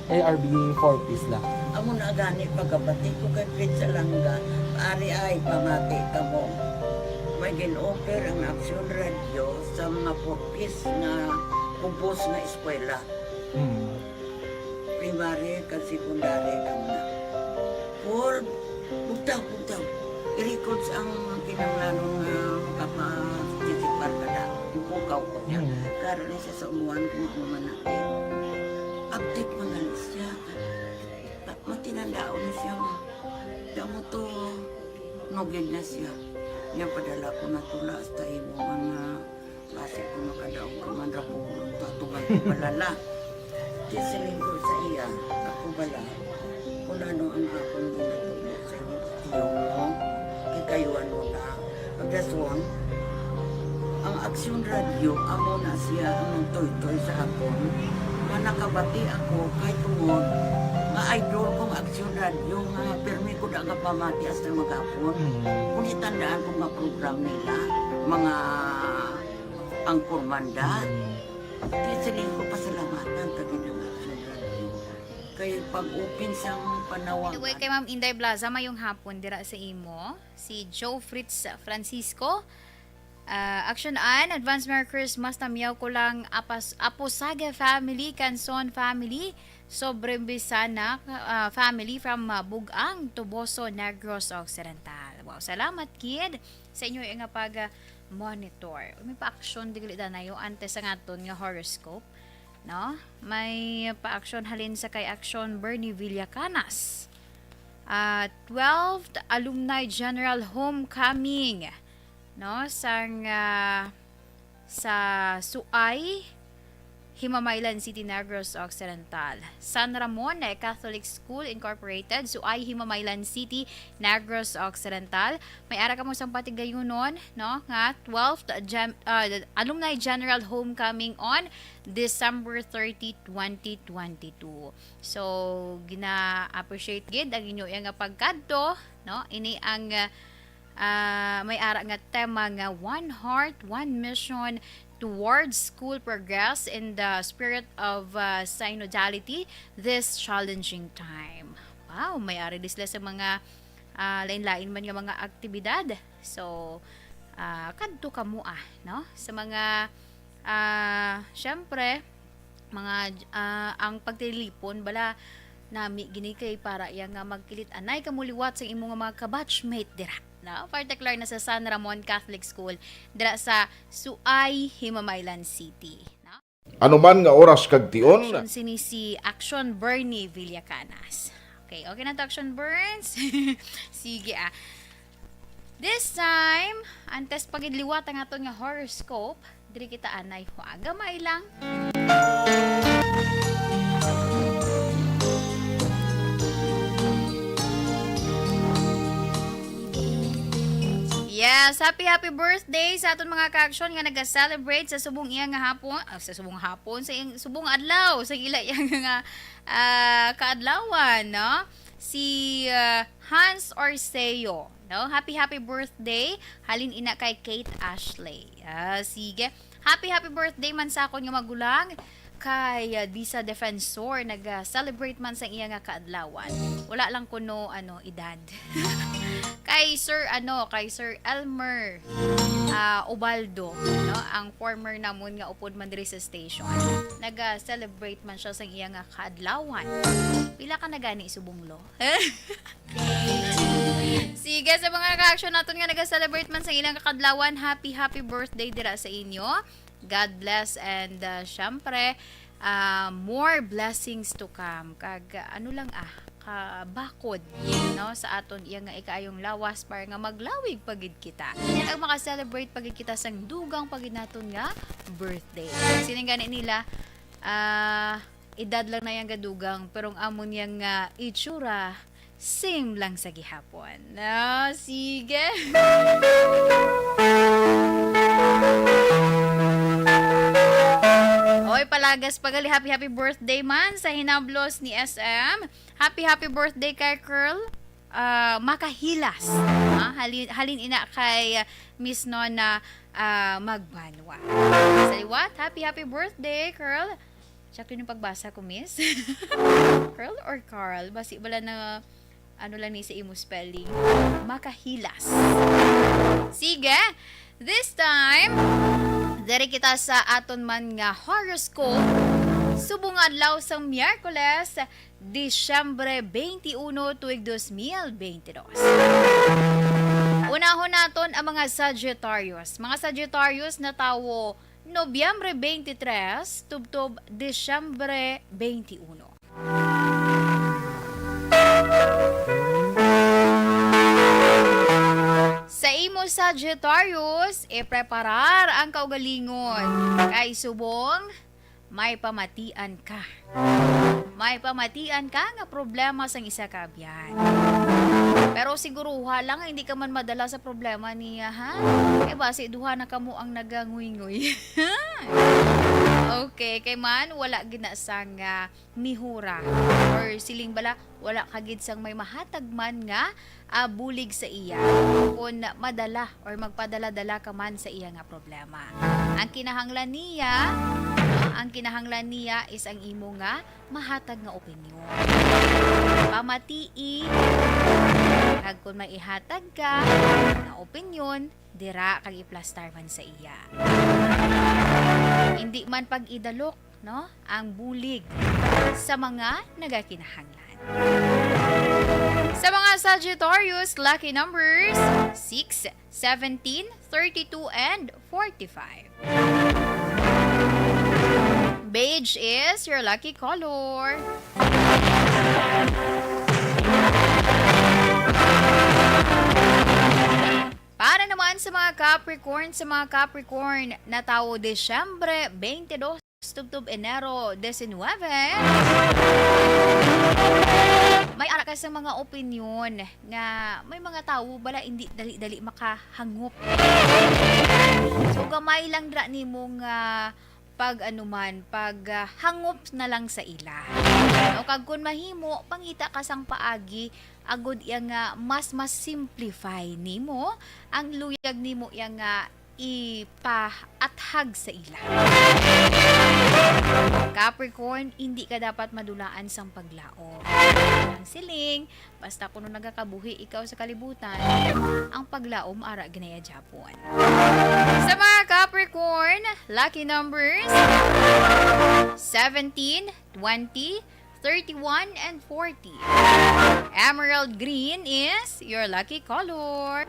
ARB 4 piece lang. Amo na gani pagkabati ko kay Fritz sa langga. Ari ay pamati ka mo. May gin-offer ang Action Radio sa mga purpose na kumpos na eskwela. Primary ka secondary ka na. For bugtaw. I-record ang kinanglanong kapasisipar ka na. Ipukaw ko niya. Karoon niya siya sa umuwan kung umuman natin. Active mga siya. Matinandao na siya. Damo to, nogin na siya. Niya padala ko na tula hasta imo mga klase ko makadaog ka man rapo ko tatugan ko balala. Tisiling ko sa iya, ako bala. Kung ano ang akong ginatulog sa iyo, tiyo mo, kikayuan mo na. Pagdaswan, ang Action Radio, amo na siya ang toy-toy sa akon. Manakabati ako kahit tungod, nga idol kong Action Radio, nga permi ko na nga pamati hasta magapon. Kung itandaan ko nga program nila, mga angkormanda, tisiling ko pasalamatan tagi ng Action Radio. Kaya pag-open siyang panawang. Anyway, kay Ma'am Inday Blaza, mayong hapon dira sa imo, si Joe Fritz Francisco. Action an, advance Merry Christmas na miyaw ko lang Aposaga family, Canson family, Sobrebisana family from Bugang, Tuboso, Negros Occidental. Wow, salamat kid sa inyo nga pag-monitor. May pa-action digli na yung antes sa ngaton nga horoscope. No? May pa-action halin sa kay Action Bernie Villacanas. 12th Alumni General Homecoming. No, sa Suay, Himamaylan City, Negros Occidental. San Ramon Catholic School Incorporated, Suay, Himamaylan City, Negros Occidental. May ara ka mo sa patigayunon, no? Nga 12th Alumni General Homecoming on December 30, 2022. So, gina-appreciate gid ang inyo nga pagkadto, no? Ini ang may ara nga tema nga One Heart, One Mission towards school progress in the spirit of synodality this challenging time. Wow, may ari disla sa mga lain-lain man nga mga aktibidad. So, kadto ka mo no? Sa mga syempre mga ang pagtilipon bala nami gini kay para iya nga magkilit anay kamuliwat sa imong mga kabatchmate dira. No? Particular na sa San Ramon Catholic School dira sa Suay, Himamaylan City. No? Ano man nga oras kag tion? Action sini si Action Bernie Villacanas. Okay na to Action Burns. Sige This time, antes pagidliwat ang aton nga horoscope, diri kita anay gamay lang. Yes, happy birthday sa aton mga ka-action nga naga-celebrate sa subong iya nga hapon, sa subong adlaw, sa ila iya nga kaadlawan, no? Si Hans Orseo, no? Happy birthday. Halin ina kay Kate Ashley. Sige. Happy birthday man sa akon nga magulang kay Disa Defensor nag-celebrate man sa iya nga kaadlawan. Wala lang kuno edad. kay Sir Elmer Ubaldo, no, ang former namon nga upod man diri sa station. Nag-celebrate man siya sa iya nga kaadlawan. Pila ka na gani subong lo? Sige, sa mga reaction natin nga nag-celebrate man sa ilang kakadlawan, happy birthday dira sa inyo. God bless and syempre, more blessings to come. Kag ano lang kabakod no sa aton iya nga ikaayong lawas para nga maglawig pagid kita. Kag maka-celebrate pagid kita sang dugang pagid naton nga birthday. Sining gani nila edad lang na yang gadugang pero ang amon yang itsura same lang sa gihapon. No, sige. Oy, palagas pagali happy birthday man sa hinablos ni SM. Happy birthday kay Curl. Makahilas. Halin ina kay Miss Nona Magbanwa. Saliwat, happy birthday, Curl. Sakto yung pagbasa ko, Miss. Curl or Carl? Basi bala na ano lang ni sa imo spelling. Makahilas. Sige. This time, dari kita sa aton man nga horoscope. Subong adlaw sa Miyerkules, Disyembre 21, tuig 2022. Unahon naton ang mga Sagittarius. Mga Sagittarius na tawo Nobyembre 23, tubtob Disyembre 21. Sa imo Sagittarius, preparar ang kaugalingon. Kay subong, may pamatian ka. May pamatian ka nga problema sang isa ka biyan. Pero siguro lang hindi ka man madala sa problema niya, ha? Basi duha na kamo ang naganguy-nguy. Okay, kay man wala ginasang mihura or siling bala wala kagid sang may mahatag man nga bulig sa iya kung madala or magpadala-dala ka man sa iya nga problema. Ang kinahanglan niya is ang imo nga mahatag nga opinyon. Pamatii kag kung may ihatag ka nga opinyon, dira kag iplastar man sa iya. Hindi man pag-idalok, no, ang bulig sa mga nagakinahanglan. Sa mga Sagittarius, lucky numbers 6, 17, 32, and 45. Beige is your lucky color. Para naman sa mga Capricorn na tawo Disyembre 22, tubtob Enero 19, may ara ka sa mga opinyon nga may mga tao bala hindi dali-dali makahangup. So gamay lang dra nimo nga hangup na lang sa ila. O kag kun mahimo pangita ka sang paagi agud iya nga mas simplify nimo ang luyag nimo iya nga ipaathag sa ila. Capricorn, hindi ka dapat madulaan sang paglaom. Ang siling, basta kuno nagakabuhi ikaw sa kalibutan, ang paglaom ara ginaya Japon. Sa mga Capricorn, lucky numbers 17, 20, 31, and 40. Emerald green is your lucky color.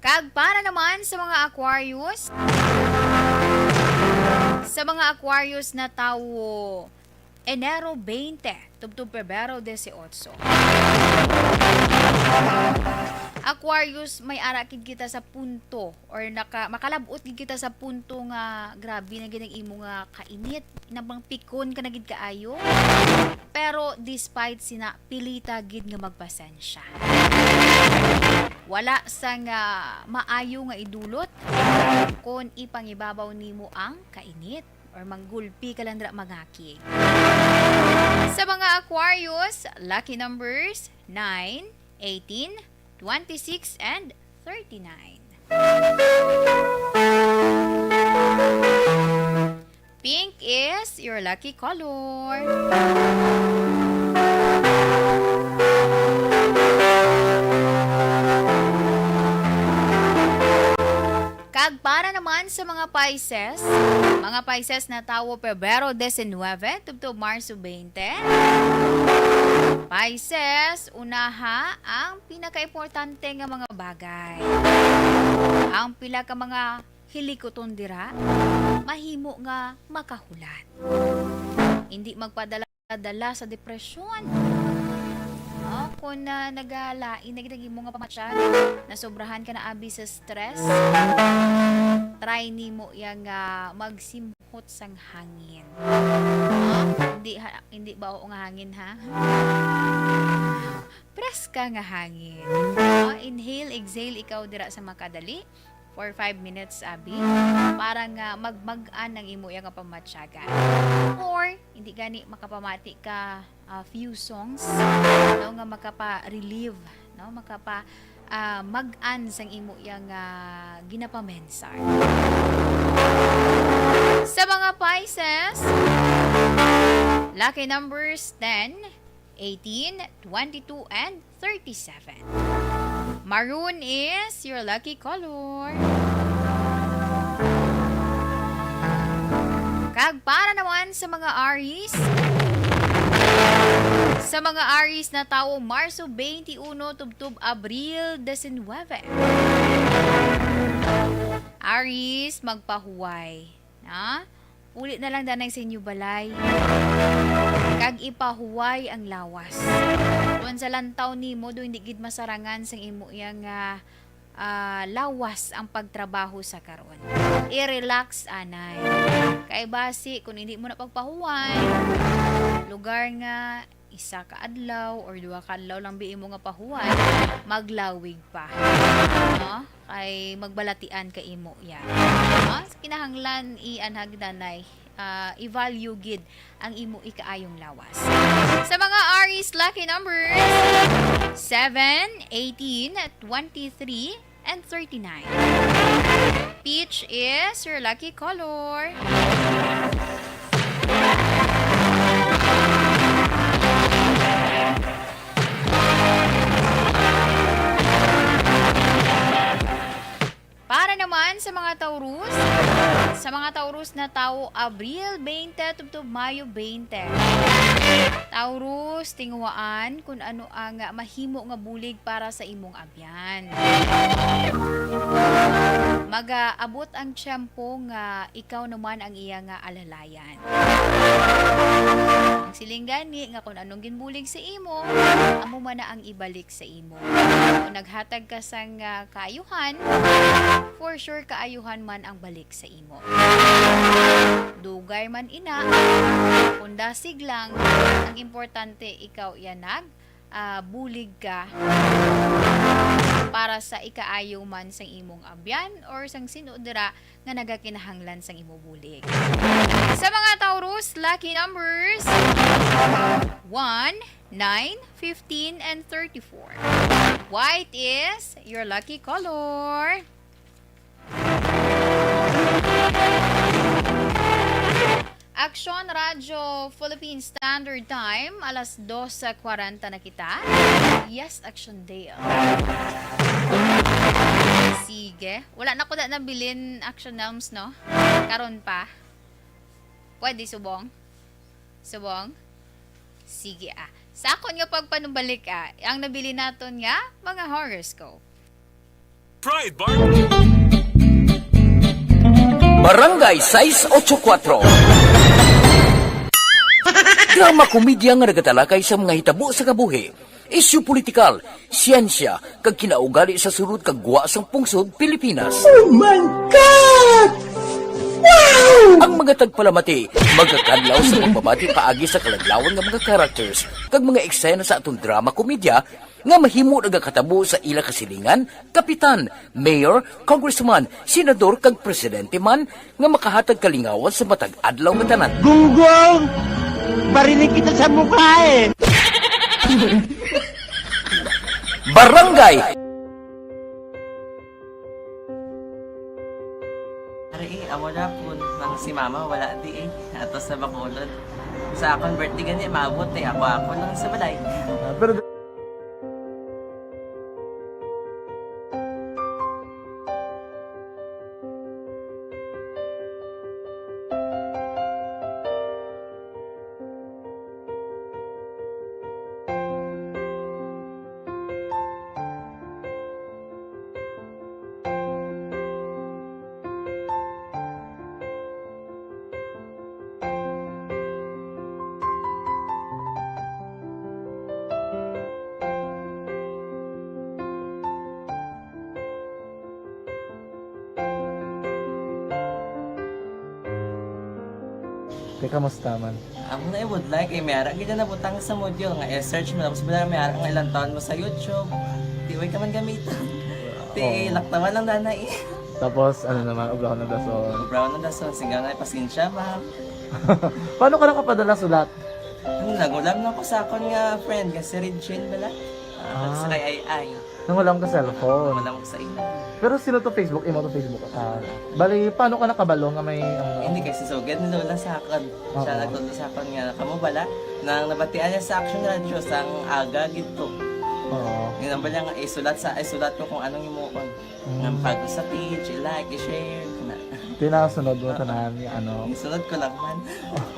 Kag para naman sa mga Aquarius na tawo Enero 20, tubtob Pebrero 18. Aquarius, may arakid kita sa punto or makalabot gid kita sa punto nga grabe na ginang imo nga kainit nabang pikon ka na gid kaayo. Pero despite sina pilita gid nga magpasensya. Wala sang maayo nga idulot kung ipangibabaw nimo ang kainit or manggulpi ka lang dra magaki. Sa mga Aquarius, lucky numbers 9, 18, 26, and 39. Pink is your lucky color. Kag para naman sa sa mga Pisces na tawo Pebrero 19 tubtob Marso 20. Pisces, unaha ang pinakaimportante nga mga bagay. Ang pila ka mga hilikoton dira, mahimo nga makahulat. Hindi magpadala-dala sa depresyon. Kung nagalain, nagdagi mo nga pamatsyag, nasobrahan ka na abi sa stress, try nimo yang magsimhot sang hangin. Hindi ba oo nga hangin ha? Preska nga hangin. Inhale, exhale, ikaw dira sa makadali for 5 minutes abi para nga magmagan ng imo yang pamatsyagan. Or hindi gani makapamati ka few songs no nga makapa-relieve no magan sang imo yang ginapamensar. Sa mga Pisces, lucky numbers 10, 18, 22 and 37. Maroon is your lucky color. Kag para naman sa mga Aries, na tao Marso 21 tubtob Abril 19. Aries, magpahuway. Ulit na lang danay sa inyo balay. Kag ipahuway ang lawas. Kung sa lantaw nimo do hindi gid masarangan sang imo yang lawas ang pagtrabaho sa karon. I-relax anay. Kay basi kung hindi mo na pagpahuway, lugar nga isa ka adlaw or duha ka adlaw lang biin mo nga pahuway, maglawig pa. No? Kay magbalatian ka imo ya. No? Kinahanglan i-anhag danay. I-value gid ang imo ikaayong lawas. Sa mga Aries, lucky numbers 7, 18, 23, and 39. Peach is your lucky color. Para naman sa mga Taurus na tao Abril 20 tubtob Mayo 20. Taurus, tingwaan kung ano ang mahimo nga bulig para sa imong abyan. Mag-abot ang tiyempo nga ikaw naman ang iya nga alalayan. Ang siling gani nga kung anong ginbulig sa imo, amo man na ang ibalik sa imo. Kung naghatag ka sang kaayuhan, for sure kaayuhan man ang balik sa imo. Dugay man ina, pundasig lang, ang importante ikaw yanag, bulig ka para sa ikaayo man sang imong abyan or sang sinudira nga nagakinahanglan sang imo bulig. Sa mga Taurus, lucky numbers 1, 9, 15, and 34. White is your lucky color. Action Radyo Philippine Standard Time, alas 2:40 na kita. Yes, Action Day. Sige. Wala na ko na nabilin Action Elms, no? Karon pa. Pwede, subong? Subong? Sige, Sa akon nga pagpanumbalik, ang nabili naton nga, mga horoscope. Pride Bar. Barangay 684. Drama komedya nga nagatalakay sa mga hitabo sa kabuhi, isyu politikal, siyensya, kag kinaugali sa sulod kag guwa sang pungsod Pilipinas. Oh my God! Wow! Ang mga tagpalamati, magkakadlaw sa pagbabati paagi sa kalaglawan nga mga characters, kag mga eksena sa atong drama komedya, nga mahimo nagakatabo sa ila kasilingan, kapitan, mayor, congressman, senador, kag presidente man, nga makahatag kalingawan sa matag adlaw nga tanan. Gunggong! Barinig kita sa mukha eh! Barangay! Amo na po, nang si mama wala di atos sa Bacolod. Sa akong birthday gani, maabot ako lang sa balay. Pero Kay kamusta man? Amo na would like mayara gid na butang sa module nga i-search mo tapos bala mayara nga ilang taon mo sa YouTube. Di way ka man gamitan. Ti laktawan lang nanay. Tapos ano naman, ubra ko ng dason. Brown na dason singa nga pasensya ma'am. Paano ka nakapadala sulat? Nagulam na ko sa akon nga friend nga si Regine bala. Sa kay ay. Nang wala ka cellphone. Wala mo sa ina. Pero sino to Facebook? Imo to Facebook. Bali, paano ka nakabalo nga may Hindi kasi sugad ni Lola sa akon. Siya nagtulong sa akon nga kamo bala nang nabatian niya sa Action Radio sang aga gito. Oo. Nga bala nga isulat ko kung anong imuon. Nga pag sa page, i-like, i-share. Tinasunod mo tanan ni ano. Isunod ko lang man.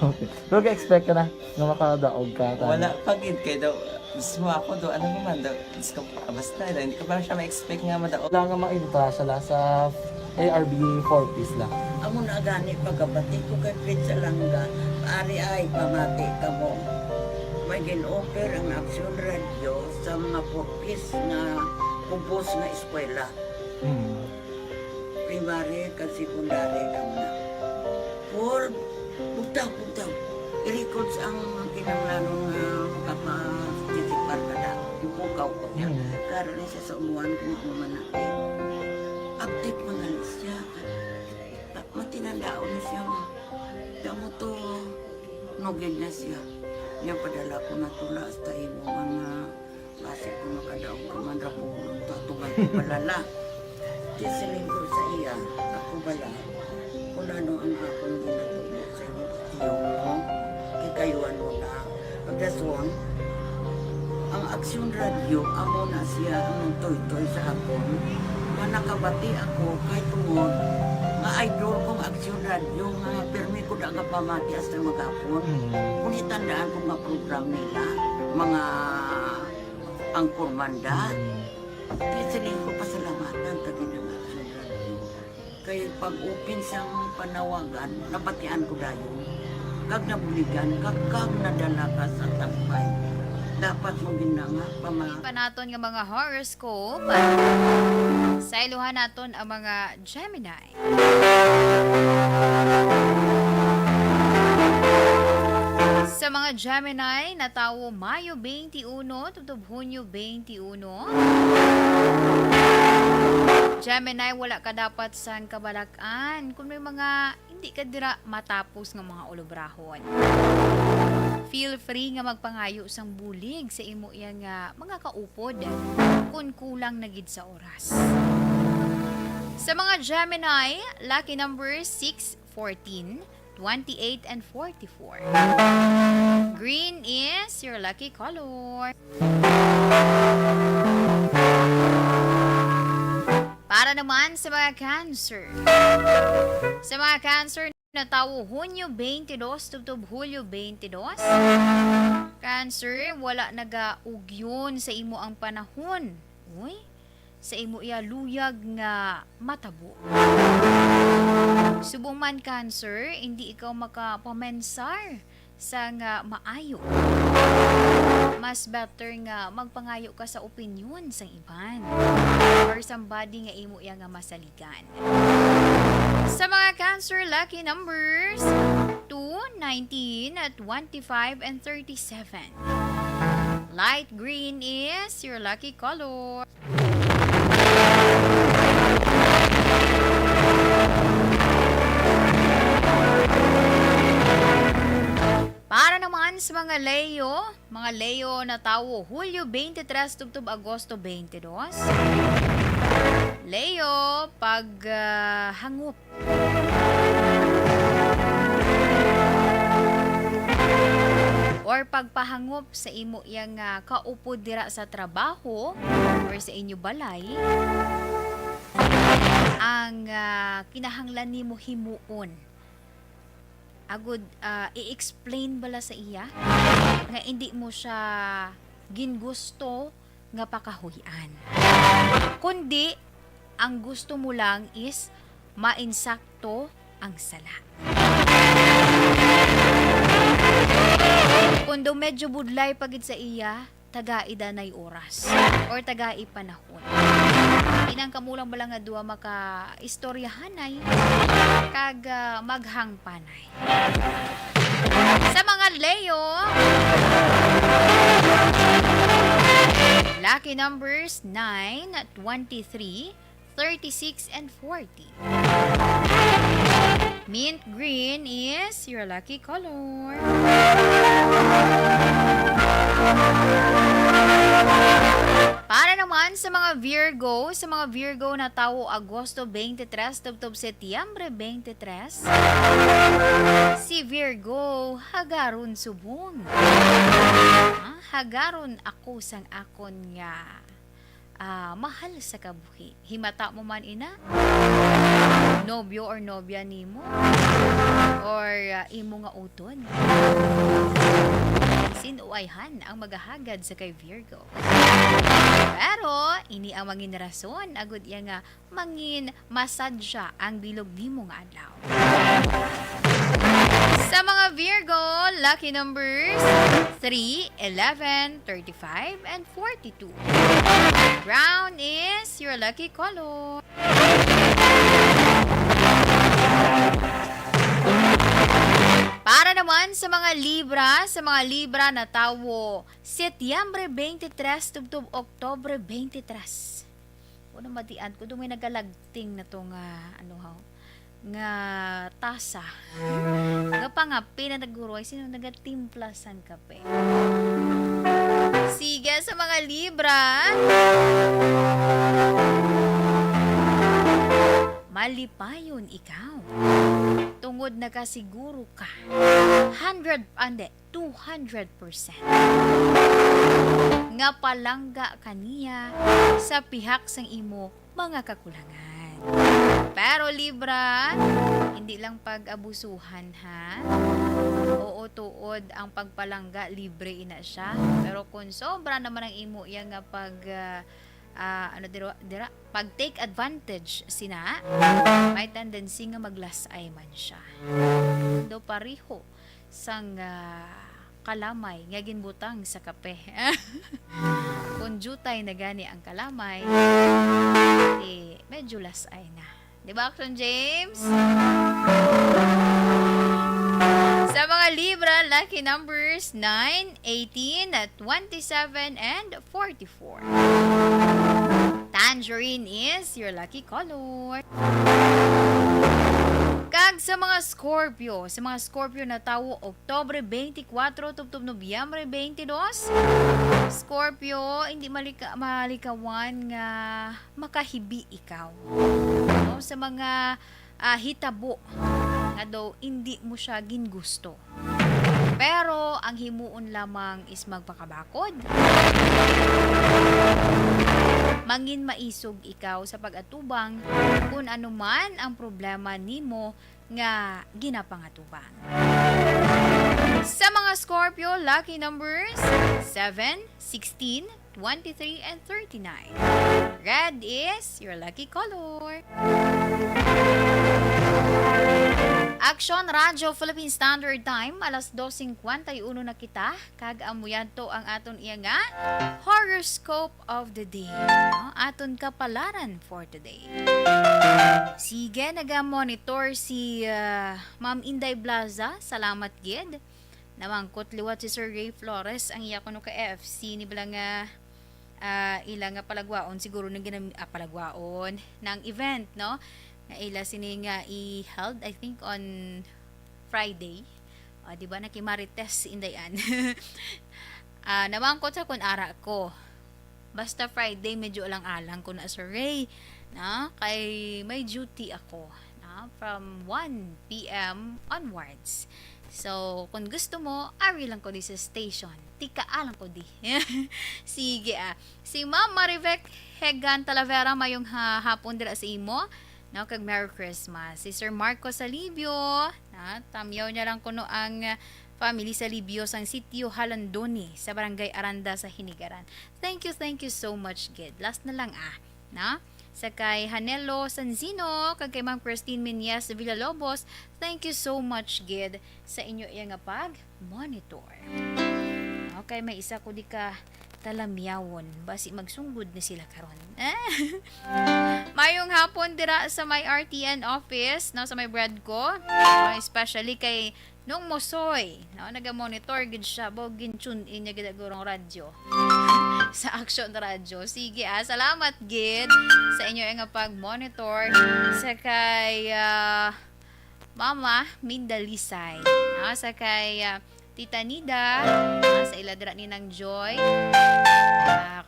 Okay. Pero ka-expect ka na nga makadaog ka. Wala pagid kay daw gusto mo ako do ano naman daw gusto ko basta hindi ko pa siya ma-expect nga madaog. Wala nga ma-invita siya sa ARB 4 piece lang. Amo na gani pagkabati ko kay Pizza Langga, ari ay pamati ka mo. May gin-offer ang Action Radio sa mga purpose na kumpos na eskwela. Primary kag secondary ka na. For bugtaw. I-record ang kinanglanong kapatitipar ka na. Ipukaw ko niya. Karoon niya siya sa umuwan kung umuman natin. Active mga siya. Matinandao na siya. Damo to, nugid na siya. Niya padala ko na tula hasta imo mga klase ko makadaog ka man rapulong tatugan ko balala. Di siling ko sa iya, ako bala. Kung ano ang akong ginatulog sa iyo, tiyo mo, kikayuan mo na. Pagdaswan, ang Action Radio, amo na siya ang toy-toy sa akon. Manakabati ako kahit tungod, nga idol kong Action Radio, nga permi ko na nga pamati hasta magapon. Kung itandaan ko nga program nila, mga angkor manda, kaya siling ko pasalamatan tagi ng Action Radio. Kaya pag-open siyang panawagan, napatian ko dayon. Kag nabuligan, kag nadala ka sa tampay. Dapat mong ginanga Pa naton nga mga horoscope. Sa iluhan naton ang mga Gemini. Sa mga Gemini, natawo Mayo 21 tutob Hunyo 21. Gemini, wala ka dapat san kabalakan kung may mga hindi ka dira matapos ng mga ulubrahon. Feel free nga magpangayo sang bulig sa imo yang mga kaupod kung kulang na gid sa oras. Sa mga Gemini, lucky number 6, 14, 28, and 44. Green is your lucky color. Para naman sa mga Cancer. Sa mga Cancer, natawo Hunyo 22 tutob Hulyo 22. Cancer, wala nagaugyon sa imo ang panahon. Uy, sa imo iya luyag nga matabo. Subong man Cancer, hindi ikaw makapamensar sa nga maayo. Mas better nga magpangayo ka sa opinion sa iban or somebody nga imo iya nga masaligan. Sa mga Cancer, lucky numbers 2, 19, 25, and 37. Light green is your lucky color. Para naman sa mga Leo na tawo Hulyo 23 tubtob Agosto 22. Leo, hangop. Or pagpahangop sa imo yang kaupod dira sa trabaho or sa inyo balay, ang kinahanglan nimo himuon. Agud i-explain bala sa iya nga hindi mo siya gingusto nga pakahuyan. Kundi ang gusto mo lang is mainsakto ang sala. Kundo medyo budlay pagid sa iya, taga-ida nay oras or taga-i panahon. Inang kamulang bala nga duwa maka istoryahanay kag maghang panay. Sa mga Leo, lucky numbers 9, 23, 36, and 40. Mint green is your lucky color. Para naman sa mga Virgo na tawo Agosto 23 tubtob Setyembre 23, si Virgo hagaron subong. Hagaron ako sang akon nga mahal sa kabuhi. Himata mo man ina, nobyo or nobya nimo, or imo nga utod. Sinuayhan ang magahagad sa kay Virgo. Pero, ini ang mangin rason, agud iya nga mangin masadya ang bilog nimo nga adlaw. Sa mga Virgo, lucky numbers 3, 11, 35, and 42. Brown is your lucky color. Para naman sa mga Libra na tawo Setyembre 23 tubtob Oktobre 23. Una matian ko may nagalagting na to nga tasa. Nga pangapi na naguroy sino nagatimpla sang kape. Sige sa mga Libra. Malipayon ikaw. Tungod nakasiguro ka. 200%. Nga palangga kaniya sa pihak sang imo mga kakulangan. Pero Libra, hindi lang pag-abusuhan ha. Oo, tuod ang pagpalangga, libre ina siya. Pero kung sobra naman ang imo yang nga pag take advantage sina, may tendency nga maglasay man siya. Do pariho sang kalamay nga ginbutang sa kape. Kung jutay na gani ang kalamay, medyo lasay na. Diba, Action James? Sa mga Libra, lucky numbers 9, 18, 27, and 44. Tangerine is your lucky color. Kag sa mga Scorpio na tawo Oktobre 24 tubtob Nobyembre 22, Scorpio, hindi malikawan nga makahibi ikaw. No? Sa mga hitabo nga daw hindi mo siya gingusto. Pero ang himuon lamang is magpakabakod. Mangin maisog ikaw sa pag-atubang kung anuman ang problema nimo nga ginapangatubang. Sa mga Scorpio, lucky numbers 7, 16, 23, and 39. Red is your lucky color. Action Radio Philippine Standard Time, alas 2:51 na kita. Kag amuyan to ang aton iya nga horoscope of the day. No? Aton kapalaran for today. Sige, naga-monitor si Ma'am Inday Blaza. Salamat gid. Namangkot liwat si Sir Ray Flores ang iya kuno ka FC ni bilang ilang palagwaon siguro nang palagwaon ng event, no? Ila sini nga i-held I think on Friday. Di ba nakimarites indayan. Namangkot sa kun ara ko. Basta Friday medyo alang-alang ko na Sir Ray, na kay may duty ako, na from 1 PM onwards. So, kung gusto mo, ari lang ko di sa station. Tikaalang ko di. Sige Si Ma'am Marivec Hegan Talavera mayong hapon dira sa imo. No, kag Merry Christmas. Si Sir Marco Salibio, tamyaw niya lang kuno ang family Salibio sang sitio Halandoni sa Barangay Aranda sa Hinigaran. Thank you so much, Gid. Last na lang na? Sa kay Hanelo Sanzino, kag kay Ma'am Christine Menyes Villalobos, thank you so much, Gid, sa inyo iya nga pag-monitor. Okay, may isa ko di ka talamyawon basi magsunggod na sila karon. Mayong hapon dira sa may RTN office, no, sa may bread ko, especially kay nung mosoy, no, naga-monitor gid siya, bogin tune in niya gid gurong radyo. Sa Action Radio. Sige salamat gid sa inyo nga pag-monitor sa kay Mama Mindalisay. Sa kay Tita Nida, sa iladra ni ng Joy,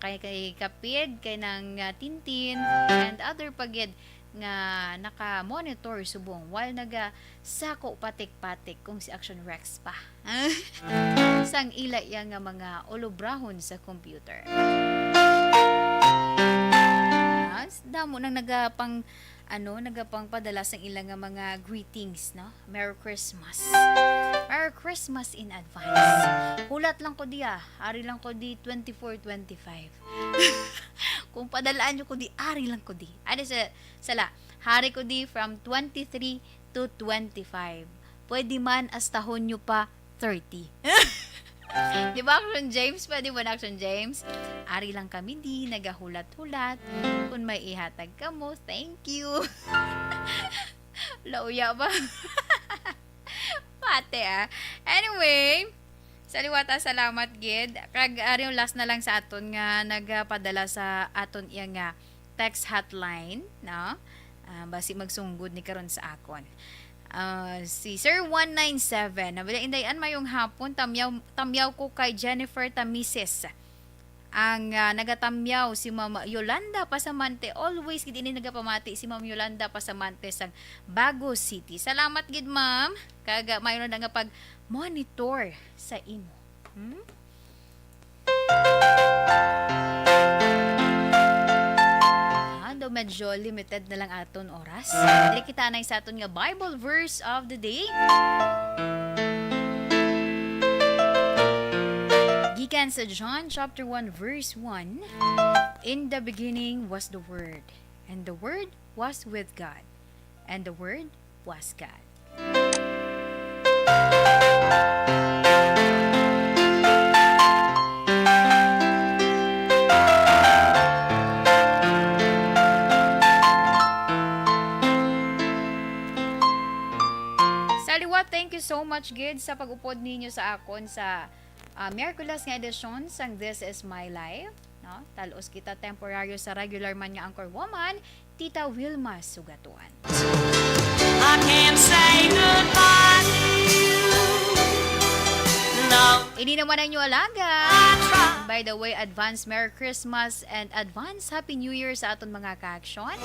kay Kapid, kay ng Tintin, and other pagid nga naka-monitor subong while naga-sako patik-patik kung si Action Rex pa. Sang ila iya nga mga olobrahon sa computer. Damo nang nagapang padala sang ilang nga mga greetings, no? Merry Christmas. Merry Christmas in advance. Hulat lang ko diya. Ari lang ko di 24-25. Kung padalaan nyo ko di, ari lang ko di. Ano sala, hari ko di from 23 to 25. Pwede man astahon nyo pa 30. Di ba Action James? Pwede ba na Action James? Ari lang kami di, nagahulat-hulat. Kung may ihatag ka mo, thank you. Lauya ba? Pate Anyway, saliwata salamat gid. Kag ari yung last na lang sa aton nga nagapadala sa aton iya nga text hotline, no? Basi magsunggod ni karon sa akon. Si Sir 197, nabila indayan mayong hapon, tamyaw ko kay Jennifer Tamises. Ang nagatamyaw si Mama Yolanda Pasamante. Always gid ini nagapamati si Ma'am Yolanda Pasamante sa Bago City. Salamat gid ma'am. Kaga mayroon na nga pag-monitor sa imo. Do medyo limited na lang aton oras. Dili kita na sa aton nga Bible verse of the day. Gikan sa John chapter 1 verse 1. In the beginning was the Word, and the Word was with God, and the Word was God. Thank you so much gid sa pag-upod ninyo sa akon sa Miyerkules nga edisyon sang This Is My Life, no? Talos kita temporaryo sa regular man nga anchor woman, Tita Wilma Sugatuan. I can't say goodbye to you. No. Ini naman ang inyo alaga. By the way, advance Merry Christmas and advance Happy New Year sa aton mga ka-aksyon.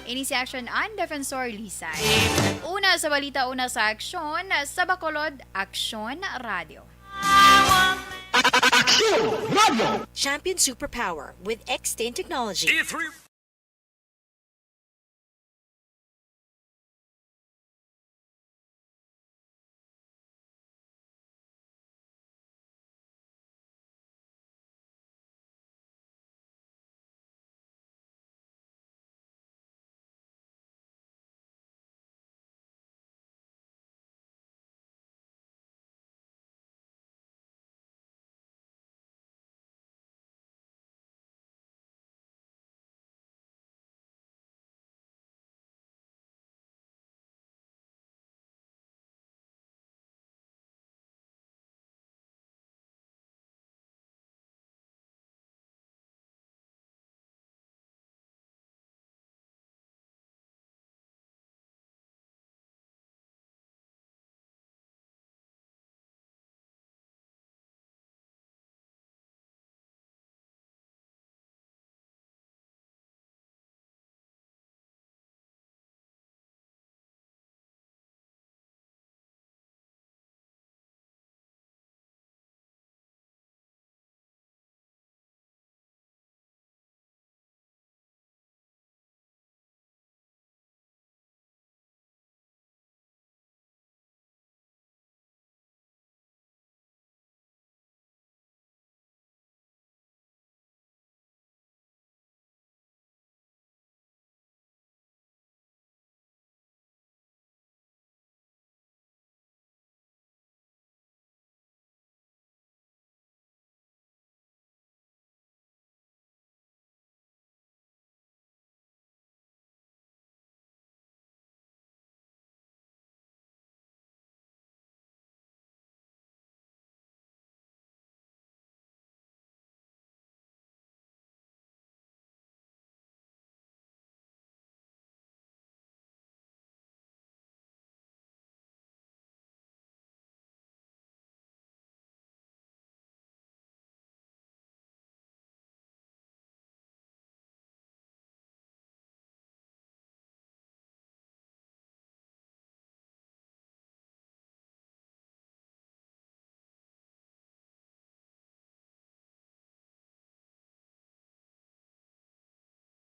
Ini si Action and Defensor Lisay. Una sa balita, una sa aksyon, sa Bacolod, Action Radio. Champion Superpower with X10 technology. E3